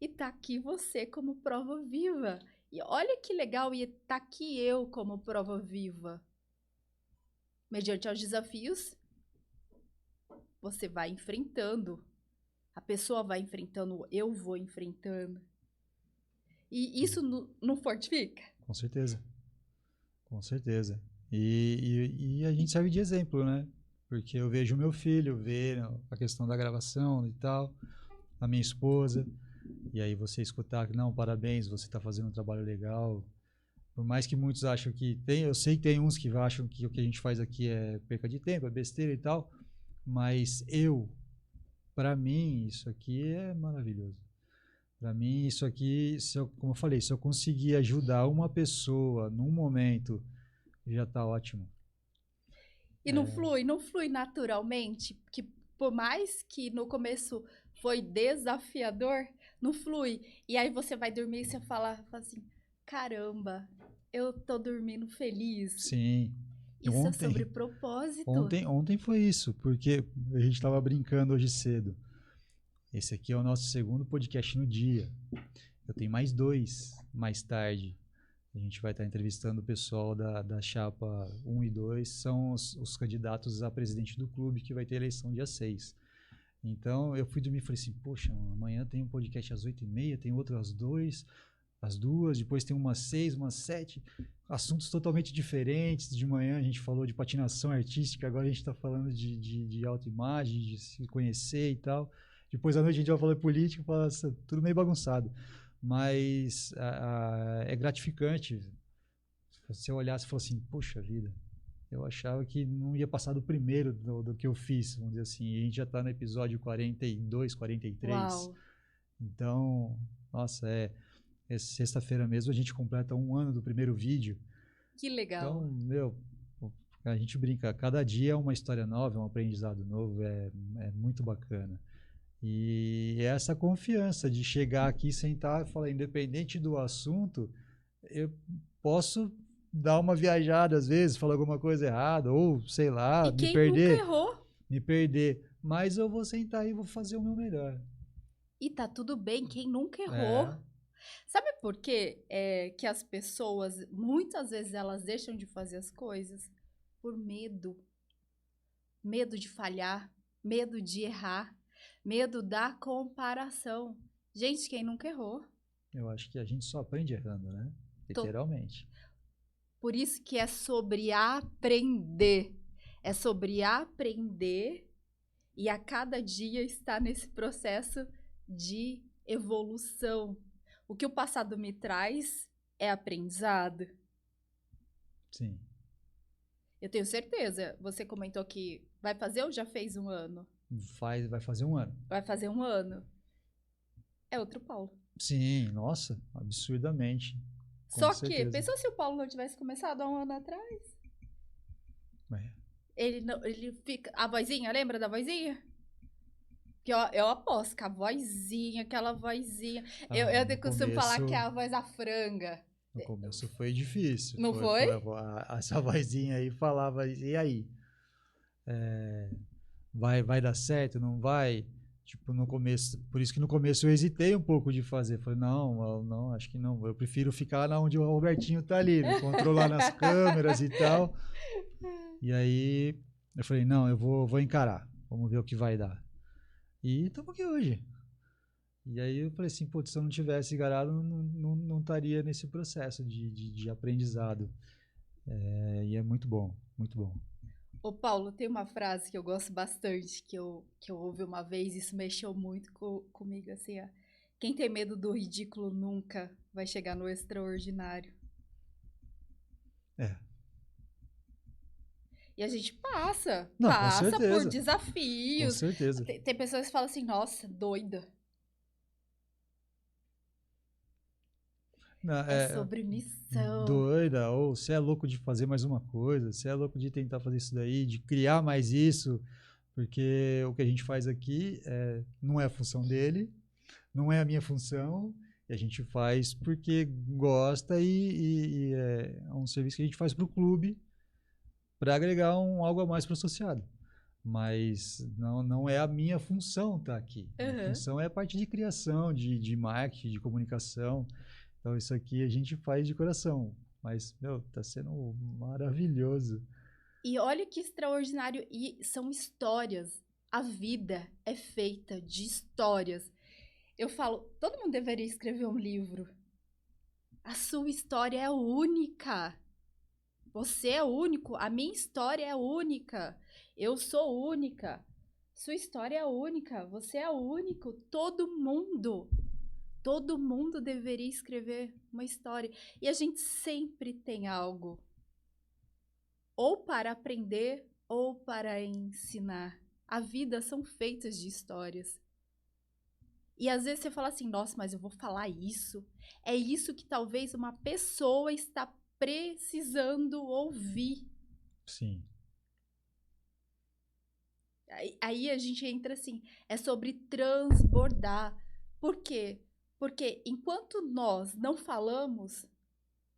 E tá aqui você como prova viva. E olha que legal, e tá aqui eu como prova viva. Mediante aos desafios, você vai enfrentando. A pessoa vai enfrentando, eu vou enfrentando. E isso não fortifica? Com certeza. Com certeza. E a gente serve de exemplo, né? Porque eu vejo o meu filho ver a questão da gravação e tal, a minha esposa, e aí você escutar que, não, parabéns, você está fazendo um trabalho legal. Por mais que muitos acham que tem, eu sei que tem uns que acham que o que a gente faz aqui é perca de tempo, é besteira e tal, mas para mim, isso aqui é maravilhoso. Para mim, isso aqui, como eu falei, se eu conseguir ajudar uma pessoa num momento, já está ótimo. E não flui naturalmente? Que por mais que no começo foi desafiador, não flui. E aí você vai dormir e você fala assim, caramba, eu tô dormindo feliz. Sim. Isso ontem, é sobre propósito. Ontem foi isso, porque a gente estava brincando hoje cedo. Esse aqui é o nosso segundo podcast no dia. Eu tenho mais 2 mais tarde. A gente vai estar entrevistando o pessoal da chapa 1 e 2, são os candidatos a presidente do clube, que vai ter eleição dia 6. Então, eu fui dormir e falei assim, poxa, amanhã tem um podcast às 8h30, tem outro às 2, depois tem umas 6, umas 7, assuntos totalmente diferentes. De manhã a gente falou de patinação artística, agora a gente está falando de autoimagem, de se conhecer e tal. Depois à noite a gente vai falar de política, tudo meio bagunçado. Mas é gratificante você olhar e falar assim, poxa vida, eu achava que não ia passar do primeiro do que eu fiz, vamos dizer assim, e a gente já está no episódio 42, 43. Uau. Então, nossa, sexta-feira mesmo a gente completa 1 ano do primeiro vídeo. Que legal. Então, a gente brinca, cada dia é uma história nova, é um aprendizado novo, é muito bacana. E essa confiança de chegar aqui, sentar e falar, independente do assunto, eu posso dar uma viajada às vezes, falar alguma coisa errada, ou sei lá, me perder. Nunca errou? Me perder. Mas eu vou sentar e vou fazer o meu melhor. E tá tudo bem, quem nunca errou. Sabe por quê? Que as pessoas, muitas vezes, elas deixam de fazer as coisas? por medo. Medo de falhar, medo de errar, medo da comparação. Gente, quem nunca errou? Eu acho que a gente só aprende errando, né? Literalmente. Por isso que é sobre aprender. É sobre aprender e a cada dia estar nesse processo de evolução. O que o passado me traz é aprendizado. Sim. Eu tenho certeza. Você comentou que vai fazer ou já fez um ano? Vai fazer um ano. Vai fazer um ano. É outro Paulo. Sim, nossa, absurdamente. Só que, pensou se o Paulo não tivesse começado há um ano atrás? Ele fica... A vozinha, lembra da vozinha? Que eu aposto que a vozinha, aquela vozinha... eu costumo falar que é a voz da franga. No começo foi difícil. Não foi? Essa vozinha aí falava, e aí? Vai dar certo, não vai? Tipo, no começo, por isso que no começo eu hesitei um pouco de fazer. Falei, não, acho que não. Eu prefiro ficar lá onde o Robertinho tá ali, me controlando as câmeras e tal. E aí eu falei, não, eu vou encarar. Vamos ver o que vai dar. E estamos aqui hoje. E aí eu falei assim, putz, se eu não tivesse encarado, não estaria nesse processo de aprendizado. E é muito bom, muito bom. Ô Paulo, tem uma frase que eu gosto bastante, que eu ouvi uma vez, isso mexeu muito comigo, assim, ó. Quem tem medo do ridículo nunca vai chegar no extraordinário. E a gente passa por desafios. Com certeza. Tem pessoas que falam assim, nossa, doida. Não, sobre missão. Doida, ou você é louco de fazer mais uma coisa, você é louco de tentar fazer isso daí, de criar mais isso, porque o que a gente faz aqui não é a função dele, não é a minha função, e a gente faz porque gosta e é um serviço que a gente faz para o clube para agregar algo a mais para o associado. Mas não é a minha função estar aqui. A função é a parte de criação, de marketing, de comunicação. Então, isso aqui a gente faz de coração. Mas, tá sendo maravilhoso. E olha que extraordinário. E são histórias. A vida é feita de histórias. Eu falo, todo mundo deveria escrever um livro. A sua história é única. Você é único. A minha história é única. Eu sou única. Sua história é única. Você é único. Todo mundo deveria escrever uma história. E a gente sempre tem algo. Ou para aprender, ou para ensinar. A vida são feitas de histórias. E às vezes você fala assim, nossa, mas eu vou falar isso. É isso que talvez uma pessoa está precisando ouvir. Sim. Aí a gente entra assim, é sobre transbordar. Por quê? Porque enquanto nós não falamos,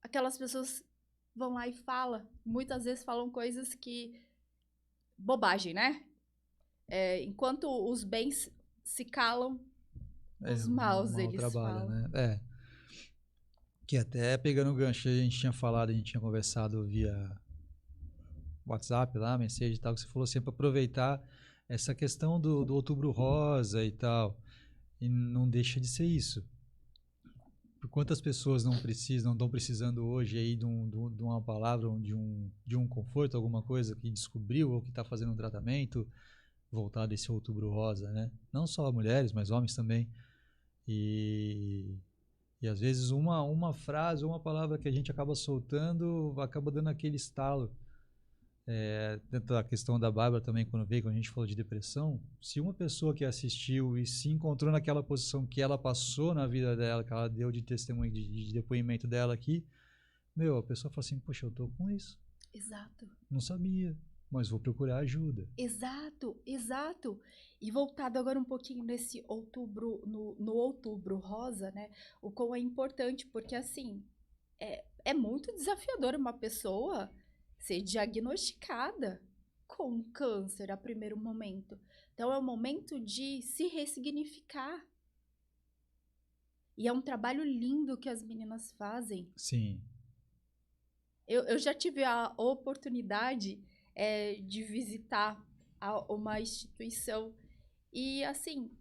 aquelas pessoas vão lá e falam. Muitas vezes falam coisas que... bobagem, né? Enquanto os bens se calam, os maus eles falam. Né? Que até pegando o gancho, a gente tinha falado, a gente tinha conversado via WhatsApp lá, mensagem e tal, que você falou sempre aproveitar essa questão do Outubro Rosa e tal. E não deixa de ser isso. Por quantas pessoas não estão precisando hoje aí de uma palavra, de um conforto, alguma coisa que descobriu ou que está fazendo um tratamento voltado a esse Outubro Rosa, né? Não só mulheres, mas homens também. E às vezes uma frase, uma palavra que a gente acaba soltando, acaba dando aquele estalo. Dentro da questão da Bárbara também, quando a gente falou de depressão, se uma pessoa que assistiu e se encontrou naquela posição que ela passou na vida dela, que ela deu de testemunho, de depoimento dela aqui, a pessoa fala assim, poxa, eu tô com isso. Exato. Não sabia, mas vou procurar ajuda. Exato. E voltado agora um pouquinho nesse outubro, no Outubro Rosa, né? O quão é importante, porque assim, é muito desafiador uma pessoa ser diagnosticada com câncer a primeiro momento. Então, é o momento de se ressignificar. E é um trabalho lindo que as meninas fazem. Sim. Eu já tive a oportunidade de visitar uma instituição e assim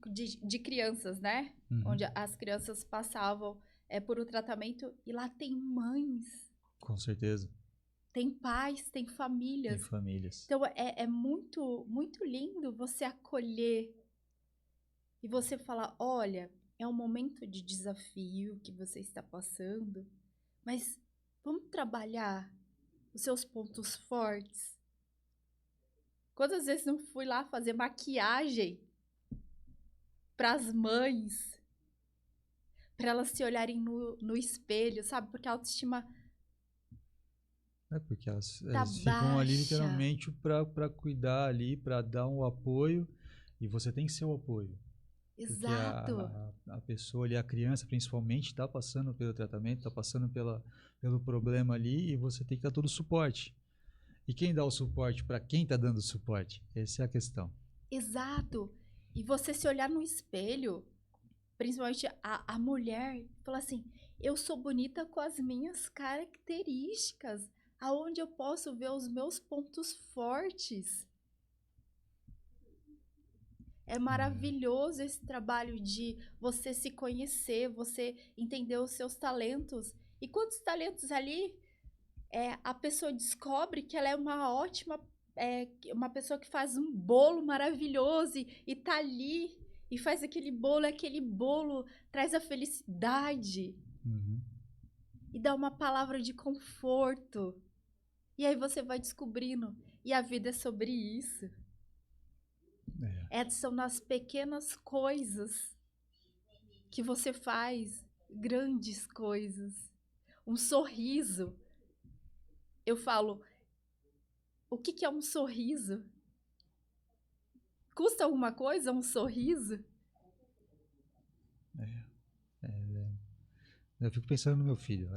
de crianças, né? Onde as crianças passavam por um tratamento e lá tem mães. Com certeza. Tem pais, tem famílias. Tem famílias. Então é muito, muito lindo você acolher e você falar, olha, é um momento de desafio que você está passando, mas vamos trabalhar os seus pontos fortes. Quantas vezes não fui lá fazer maquiagem para as mães, para elas se olharem no espelho, sabe? Porque a autoestima porque elas tá ficam ali baixa. literalmente para cuidar ali, para dar um apoio, e você tem que ser o apoio. Exato. Porque a pessoa ali, a criança principalmente, está passando pelo tratamento, está passando pelo problema ali, e você tem que dar todo o suporte. E quem dá o suporte para quem está dando o suporte? Essa é a questão. Exato. E você se olhar no espelho, principalmente a mulher, falar assim, eu sou bonita com as minhas características, aonde eu posso ver os meus pontos fortes. É maravilhoso esse trabalho de você se conhecer, você entender os seus talentos. E quantos talentos ali a pessoa descobre que ela é uma ótima, uma pessoa que faz um bolo maravilhoso e tá ali e faz aquele bolo traz a felicidade e dá uma palavra de conforto. E aí você vai descobrindo. E a vida é sobre isso. São nas pequenas coisas que você faz grandes coisas. Um sorriso. Eu falo, o que é um sorriso? Custa alguma coisa um sorriso? Eu fico pensando no meu filho.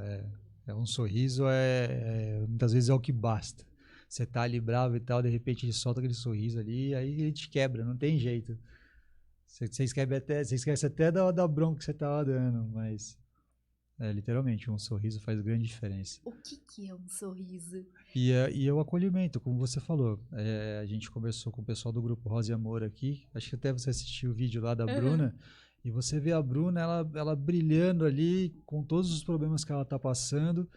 Um sorriso muitas vezes é o que basta. Você tá ali bravo e tal, de repente ele solta aquele sorriso ali, aí ele te quebra, não tem jeito. Você esquece até da bronca que você tava dando, mas literalmente, um sorriso faz grande diferença. O que é um sorriso? E é o acolhimento, como você falou. A gente conversou com o pessoal do grupo Rosa e Amor aqui, acho que até você assistiu o vídeo lá da Bruna, e você vê a Bruna, ela brilhando ali, com todos os problemas que ela tá passando,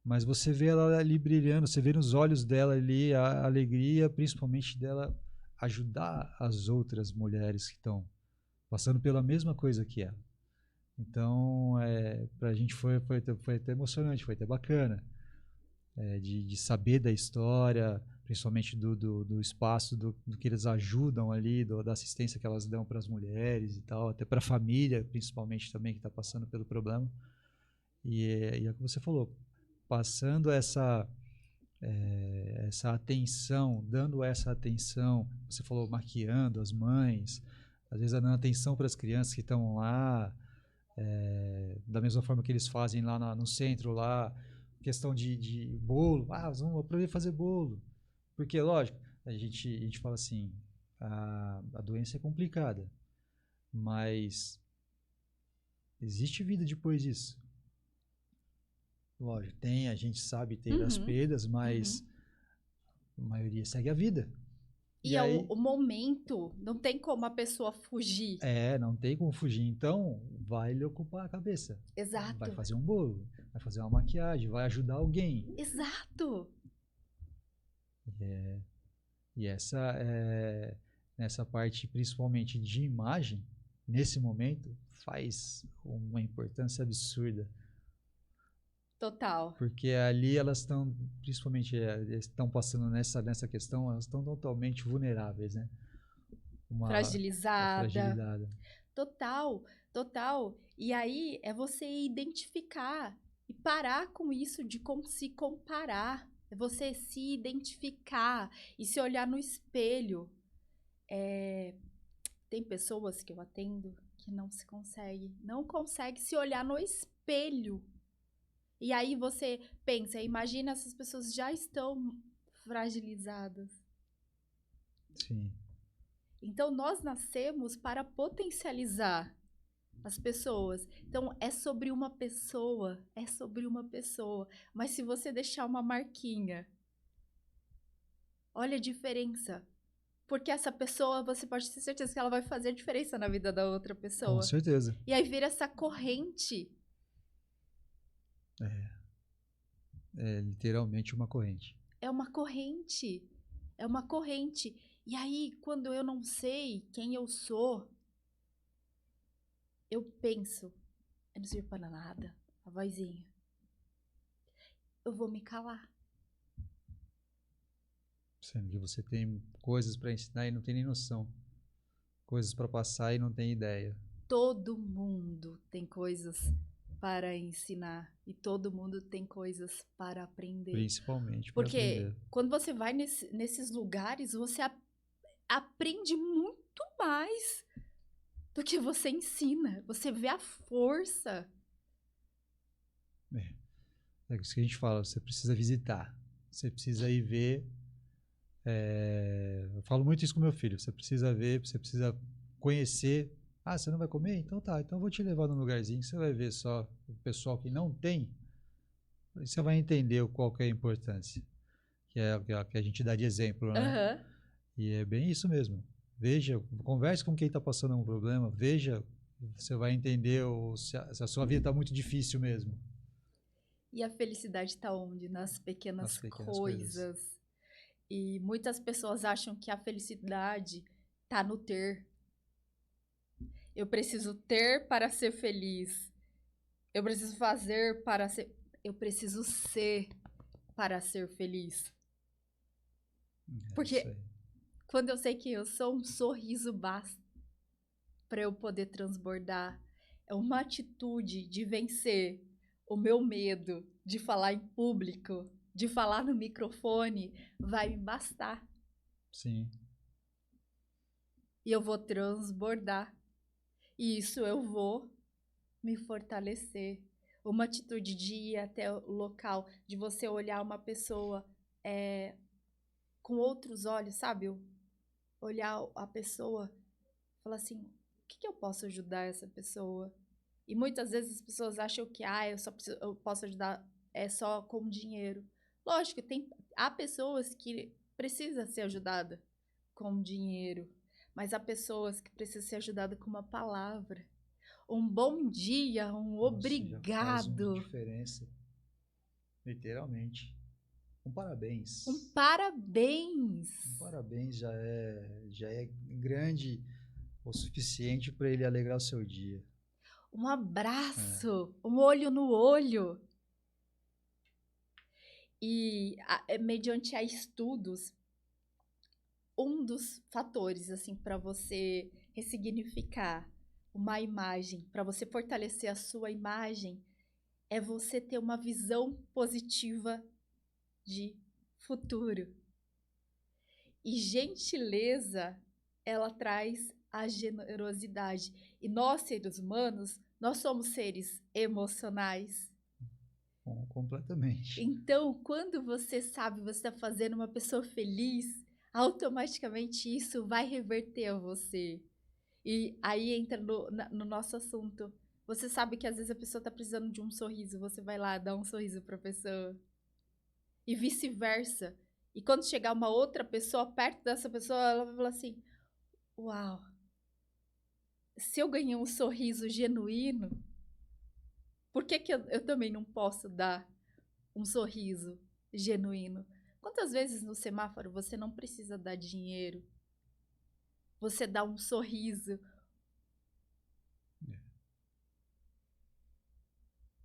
mas você vê ela ali brilhando, você vê nos olhos dela ali a alegria, principalmente dela ajudar as outras mulheres que estão passando pela mesma coisa que ela. Então, pra gente foi até emocionante, foi até bacana de saber da história, principalmente do espaço, do que eles ajudam ali, da assistência que elas dão para as mulheres e tal, até para a família, principalmente também, que está passando pelo problema. E é o que você falou, passando essa atenção, dando essa atenção, você falou maquiando as mães, às vezes dando atenção para as crianças que estão lá, da mesma forma que eles fazem lá no centro, lá, questão de bolo, vamos aprender a fazer bolo, porque lógico, a gente fala assim, a doença é complicada, mas existe vida depois disso. Lógico, a gente sabe ter as perdas, mas a maioria segue a vida. E aí, o momento, não tem como a pessoa fugir. Não tem como fugir. Então, vai lhe ocupar a cabeça. Exato. Vai fazer um bolo, vai fazer uma maquiagem, vai ajudar alguém. Exato. E nessa parte, principalmente de imagem, nesse momento, faz uma importância absurda. Total. Porque ali elas estão, principalmente, estão passando nessa questão, elas estão totalmente vulneráveis, né? Fragilizada. Total. E aí é você identificar e parar com isso de se comparar. É você se identificar e se olhar no espelho. Tem pessoas que eu atendo que não consegue se olhar no espelho. E aí você pensa, imagina essas pessoas já estão fragilizadas. Sim. Então, nós nascemos para potencializar as pessoas. Então, é sobre uma pessoa. Mas se você deixar uma marquinha, Olha a diferença. Porque essa pessoa, você pode ter certeza que ela vai fazer diferença na vida da outra pessoa. Com certeza. E aí vira essa corrente. É literalmente uma corrente. É uma corrente. É uma corrente. E aí, quando eu não sei quem eu sou, eu penso, eu não sirvo para nada, a vozinha. Eu vou me calar. Sendo que você tem coisas para ensinar e não tem nem noção. Coisas para passar e não tem ideia. Todo mundo tem coisas para ensinar e todo mundo tem coisas para aprender. Principalmente para Porque aprender. quando você vai nesses lugares, você aprende muito mais do que você ensina. Você vê a força. É isso que a gente fala, você precisa visitar. Você precisa ir ver. Eu falo muito isso com meu filho. Você precisa ver, você precisa conhecer. Ah, você não vai comer? Então tá, então eu vou te levar num lugarzinho que você vai ver só o pessoal que não tem. Aí você vai entender qual que é a importância. Que é a que a gente dá de exemplo, né? Uhum. E é bem isso mesmo. Veja, converse com quem está passando um problema, veja, você vai entender se a sua vida está muito difícil mesmo. E a felicidade está onde? Nas pequenas Coisas. coisas. E muitas pessoas acham que a felicidade está no ter. Eu preciso ter para ser feliz. Eu preciso fazer para ser. Eu preciso ser para ser feliz. Porque quando eu sei que eu sou, um sorriso basta para eu poder transbordar. É uma atitude de vencer o meu medo de falar em público, de falar no microfone, vai me bastar. Sim. E eu vou transbordar. E isso eu vou me fortalecer. Uma atitude de ir até o local, de você olhar uma pessoa com outros olhos, sabe? Olhar a pessoa e falar assim, o que eu posso ajudar essa pessoa? E muitas vezes as pessoas acham que eu posso ajudar só com dinheiro. Lógico, há pessoas que precisam ser ajudadas com dinheiro, mas há pessoas que precisam ser ajudadas com uma palavra. Um bom dia, um obrigado. Já faz uma diferença. Literalmente. Um parabéns. Um parabéns. Um parabéns já é grande o suficiente para ele alegrar o seu dia. Um abraço, um olho no olho. E mediante a estudos, um dos fatores assim para você ressignificar uma imagem, para você fortalecer a sua imagem, é você ter uma visão positiva de futuro. E gentileza, ela traz a generosidade. E nós, seres humanos, nós somos seres emocionais. Completamente. Então, quando você sabe, você está fazendo uma pessoa feliz, automaticamente isso vai reverter a você. E aí entra no nosso assunto. Você sabe que às vezes a pessoa está precisando de um sorriso, você vai lá dar um sorriso para a pessoa. E vice-versa. E quando chegar uma outra pessoa perto dessa pessoa, ela vai falar assim, uau, se eu ganhei um sorriso genuíno, por que eu também não posso dar um sorriso genuíno? Quantas vezes no semáforo você não precisa dar dinheiro? Você dá um sorriso.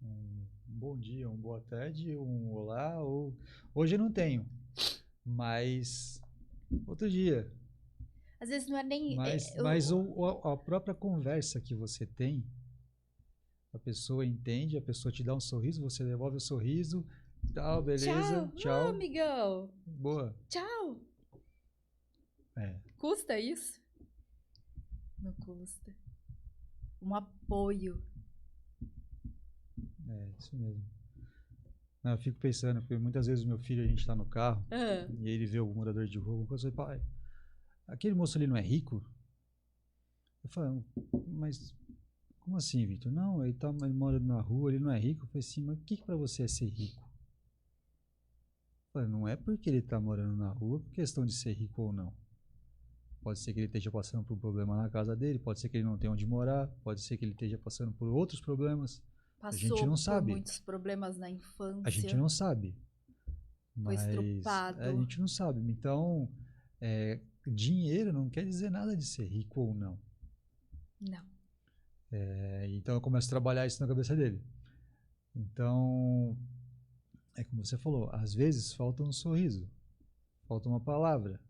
Um bom dia, uma boa tarde, um olá. Hoje eu não tenho, mas outro dia. Às vezes não é nem... Mas a própria conversa que você tem, a pessoa entende, a pessoa te dá um sorriso, você devolve o sorriso, tal, beleza, tchau. Amigão. Boa. Tchau. Custa isso? Não custa. Um apoio. Isso mesmo. Não, eu fico pensando, porque muitas vezes o meu filho, a gente tá no carro, e ele vê algum morador de rua, alguma coisa, e fala, pai, aquele moço ali não é rico? Eu falo, mas como assim, Victor? Não, ele mora na rua, ele não é rico. Eu falei assim, mas o que para você é ser rico? Falei, não é porque ele está morando na rua por questão de ser rico ou não. Pode ser que ele esteja passando por um problema na casa dele, pode ser que ele não tenha onde morar, pode ser que ele esteja passando por outros problemas. A gente não Passou por sabe. muitos problemas na A gente infância, não sabe. foi Mas estrupado. a gente não sabe. Então, dinheiro não quer dizer nada de ser rico ou não. Não. Então eu começo a trabalhar isso na cabeça dele. Então, é como você falou, às vezes falta um sorriso, falta uma palavra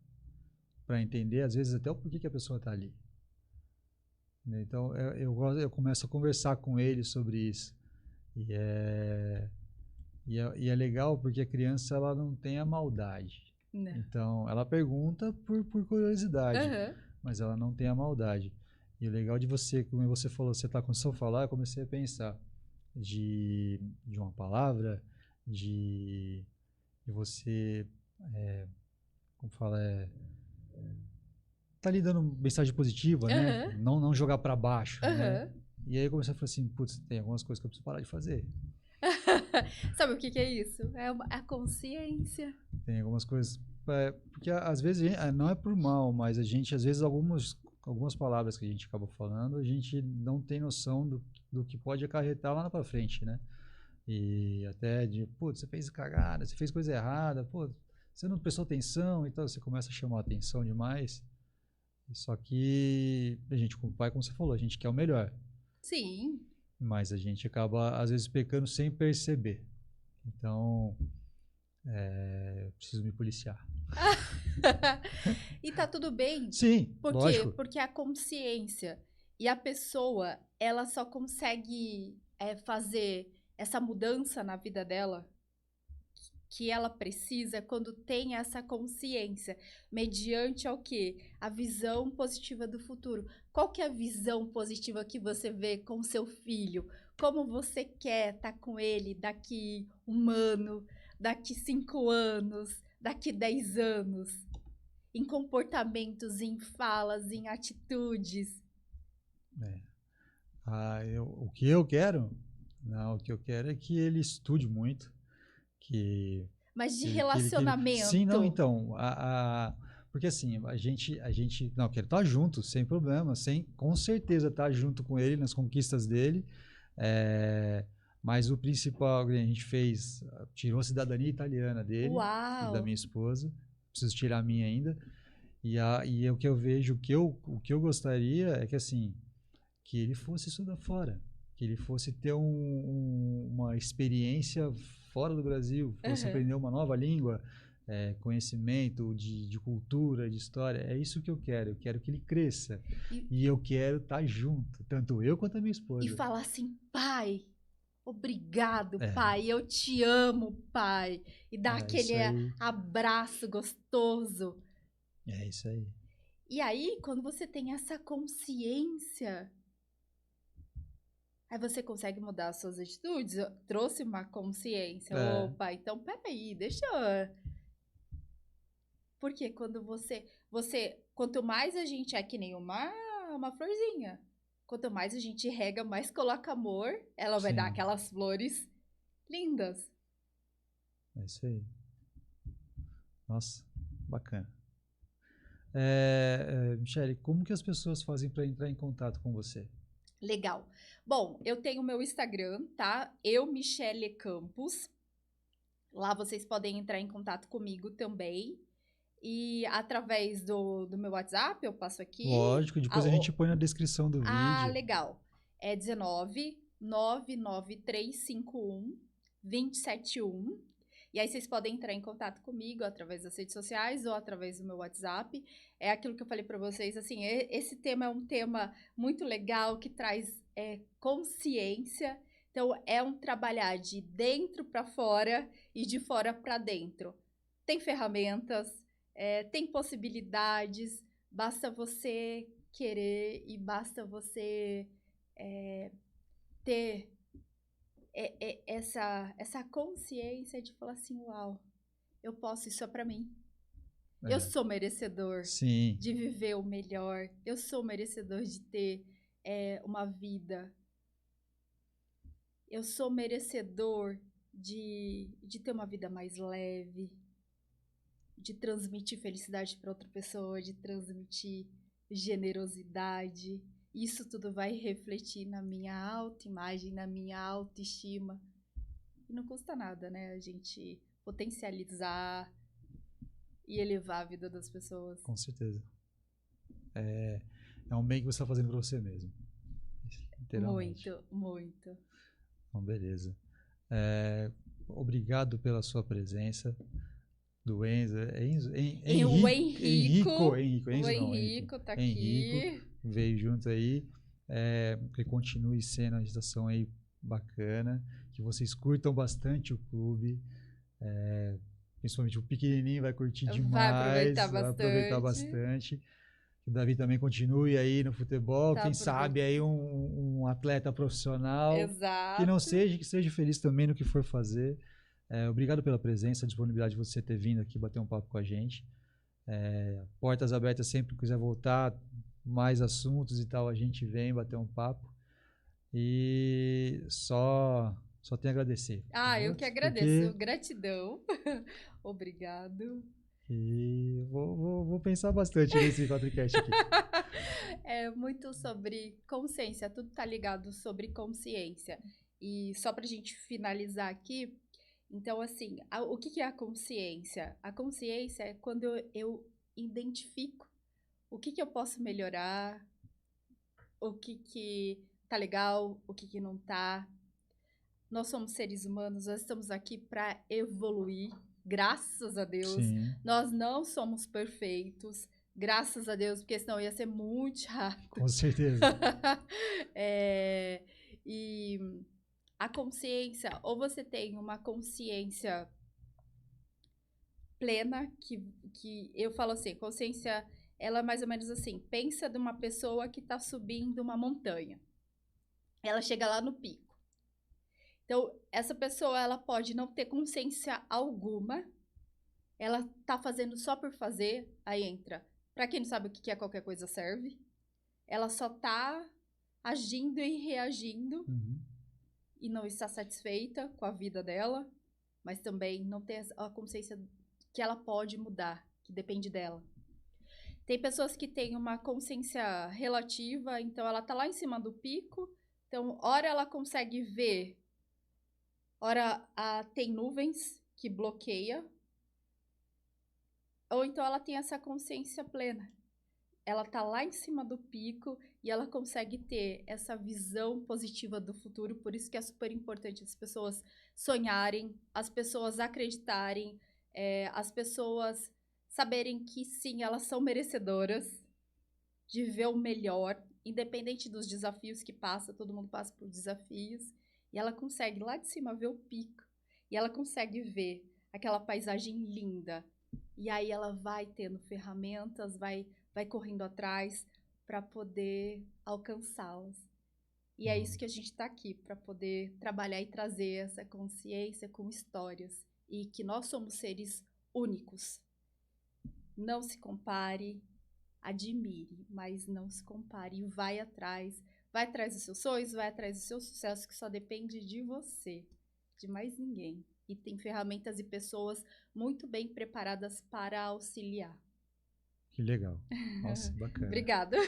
para entender, às vezes, até o porquê que a pessoa está ali. Então, eu começo a conversar com ele sobre isso. E é legal porque a criança ela não tem a maldade. Não. Então, ela pergunta por curiosidade, mas ela não tem a maldade. E o legal de você, como você falou, você começou a falar, eu comecei a pensar de uma palavra, de você, como fala, tá lhe dando mensagem positiva, né? Não jogar para baixo, né? E aí eu comecei a falar assim, putz, tem algumas coisas que eu preciso parar de fazer. Sabe o que é isso? É a consciência. Tem algumas coisas, porque às vezes, não é por mal, mas a gente, às vezes, algumas palavras que a gente acaba falando, a gente não tem noção do que pode acarretar lá pra frente, né? E até de, putz, você fez cagada, você fez coisa errada, pô, você não prestou atenção, então você começa a chamar a atenção demais. Só que a gente, como pai, como você falou, a gente quer o melhor. Sim. Mas a gente acaba, às vezes, pecando sem perceber. Então, preciso me policiar. E tá tudo bem. Sim, Por lógico. quê? Porque a consciência e a pessoa, ela só consegue fazer essa mudança na vida dela que ela precisa quando tem essa consciência, mediante ao quê? A visão positiva do futuro. Qual que é a visão positiva que você vê com seu filho? Como você quer estar com ele daqui 1 ano, daqui 5 anos, daqui 10 anos? Em comportamentos, em falas, em atitudes. O que eu quero? Não, o que eu quero é que ele estude muito. Mas de relacionamento. Sim, não, então. Porque assim, a gente. Não, quero estar junto, sem problema, com certeza estar junto com ele nas conquistas dele. Mas o principal que a gente fez, tirou a cidadania italiana dele, Uau. da minha esposa. Preciso tirar a minha ainda. E o que eu vejo, o que eu gostaria é que assim, que ele fosse estudar fora, que ele fosse ter uma experiência fora do Brasil, fosse aprender uma nova língua, conhecimento de cultura, de história. É isso que eu quero que ele cresça. E eu quero estar junto, tanto eu quanto a minha esposa. E falar assim, pai, obrigado, pai, eu te amo, pai. E dar aquele abraço gostoso. É isso aí. E aí, quando você tem essa consciência, aí você consegue mudar as suas atitudes. Eu trouxe uma consciência. Opa, então peraí, deixa eu... Porque quando você... Quanto mais a gente é que nem uma florzinha. Quanto mais a gente rega, mais coloca amor, ela vai dar aquelas flores lindas. É isso aí. Nossa, bacana. Michele, como que as pessoas fazem para entrar em contato com você? Legal. Bom, eu tenho meu Instagram, tá? Michele Campos. Lá vocês podem entrar em contato comigo também. E através do meu WhatsApp, eu passo aqui. Lógico, depois a gente põe na descrição do vídeo. Ah, legal. É 19 99351 271. E aí vocês podem entrar em contato comigo através das redes sociais ou através do meu WhatsApp. É aquilo que eu falei para vocês, assim, esse tema é um tema muito legal que traz consciência. Então, é um trabalhar de dentro para fora e de fora para dentro. Tem ferramentas, tem possibilidades, basta você querer e basta você ter essa consciência de falar assim, uau, eu posso, isso é pra mim. Eu sou merecedor de viver o melhor. Eu sou merecedor de ter uma vida. Eu sou merecedor de ter uma vida mais leve. de transmitir felicidade para outra pessoa, de transmitir generosidade. Isso tudo vai refletir na minha autoimagem, na minha autoestima. E não custa nada, né? A gente potencializar e elevar a vida das pessoas. Com certeza. É um bem que você está fazendo para você mesmo. Muito, muito. Bom, beleza. Obrigado pela sua presença. Do Enzo. O Henrico tá aqui. Henrico veio junto aí. Que continue sendo uma gestação aí bacana. Que vocês curtam bastante o clube. Principalmente o pequenininho vai curtir demais. Vai aproveitar bastante. Que o Davi também continue aí no futebol. Quem sabe aí um atleta profissional. Exato. Que seja feliz também no que for fazer. Obrigado pela presença, a disponibilidade de você ter vindo aqui bater um papo com a gente. Portas abertas sempre que quiser voltar, mais assuntos e tal, a gente vem bater um papo. E só tenho a agradecer. Eu que agradeço. Gratidão. Obrigado. E vou pensar bastante nesse podcast aqui. É muito sobre consciência, tudo tá ligado sobre consciência. E só pra gente finalizar aqui, então, assim, o que é a consciência? A consciência é quando eu identifico o que eu posso melhorar, o que tá legal, o que não tá. Nós somos seres humanos, nós estamos aqui para evoluir, graças a Deus. Sim. Nós não somos perfeitos, graças a Deus, porque senão ia ser muito chato. Com certeza. E a consciência, ou você tem uma consciência plena, que eu falo assim, consciência, ela é mais ou menos assim, pensa de uma pessoa que está subindo uma montanha. Ela chega lá no pico. Então, essa pessoa, ela pode não ter consciência alguma, ela tá fazendo só por fazer, aí entra. Pra quem não sabe o que é qualquer coisa serve, ela só tá agindo e reagindo, e não está satisfeita com a vida dela, mas também não tem a consciência que ela pode mudar, que depende dela. Tem pessoas que têm uma consciência relativa, então ela tá lá em cima do pico, então hora ela consegue ver, hora tem nuvens que bloqueia, ou então ela tem essa consciência plena. Ela tá lá em cima do pico e ela consegue ter essa visão positiva do futuro, por isso que é super importante as pessoas sonharem, as pessoas acreditarem, as pessoas saberem que sim, elas são merecedoras de viver o melhor, independente dos desafios que passa, todo mundo passa por desafios, e ela consegue lá de cima ver o pico, e ela consegue ver aquela paisagem linda, e aí ela vai tendo ferramentas, vai correndo atrás para poder alcançá-las. E é isso que a gente está aqui, para poder trabalhar e trazer essa consciência com histórias. E que nós somos seres únicos. Não se compare, admire, mas não se compare. Vai atrás dos seus sonhos, vai atrás do seu sucesso, que só depende de você, de mais ninguém. E tem ferramentas e pessoas muito bem preparadas para auxiliar. Que legal. Nossa, bacana. Obrigada.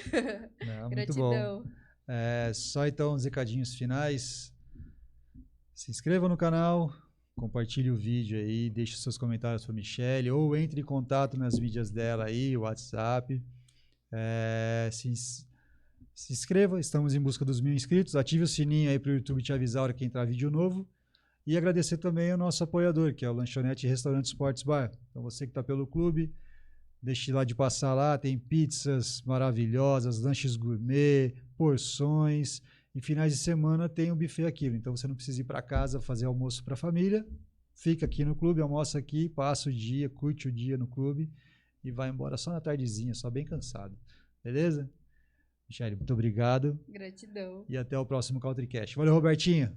Não, Gratidão. Muito bom. Só então os recadinhos finais. Se inscreva no canal, compartilhe o vídeo aí, deixe seus comentários para a Michelle ou entre em contato nas mídias dela aí, WhatsApp. Se inscreva, estamos em busca dos 1000 inscritos. Ative o sininho aí para o YouTube te avisar a hora que entrar vídeo novo. E agradecer também ao nosso apoiador, que é o Lanchonete e Restaurante Sports Bar. Então você que está pelo clube, deixe lá de passar lá, tem pizzas maravilhosas, lanches gourmet, porções, e finais de semana tem o buffet Aquilo. Então você não precisa ir para casa fazer almoço para a família, fica aqui no clube, almoça aqui, passa o dia, curte o dia no clube e vai embora só na tardezinha, só bem cansado. Beleza? Michelle, muito obrigado. Gratidão. E até o próximo CountryCast. Valeu, Robertinho.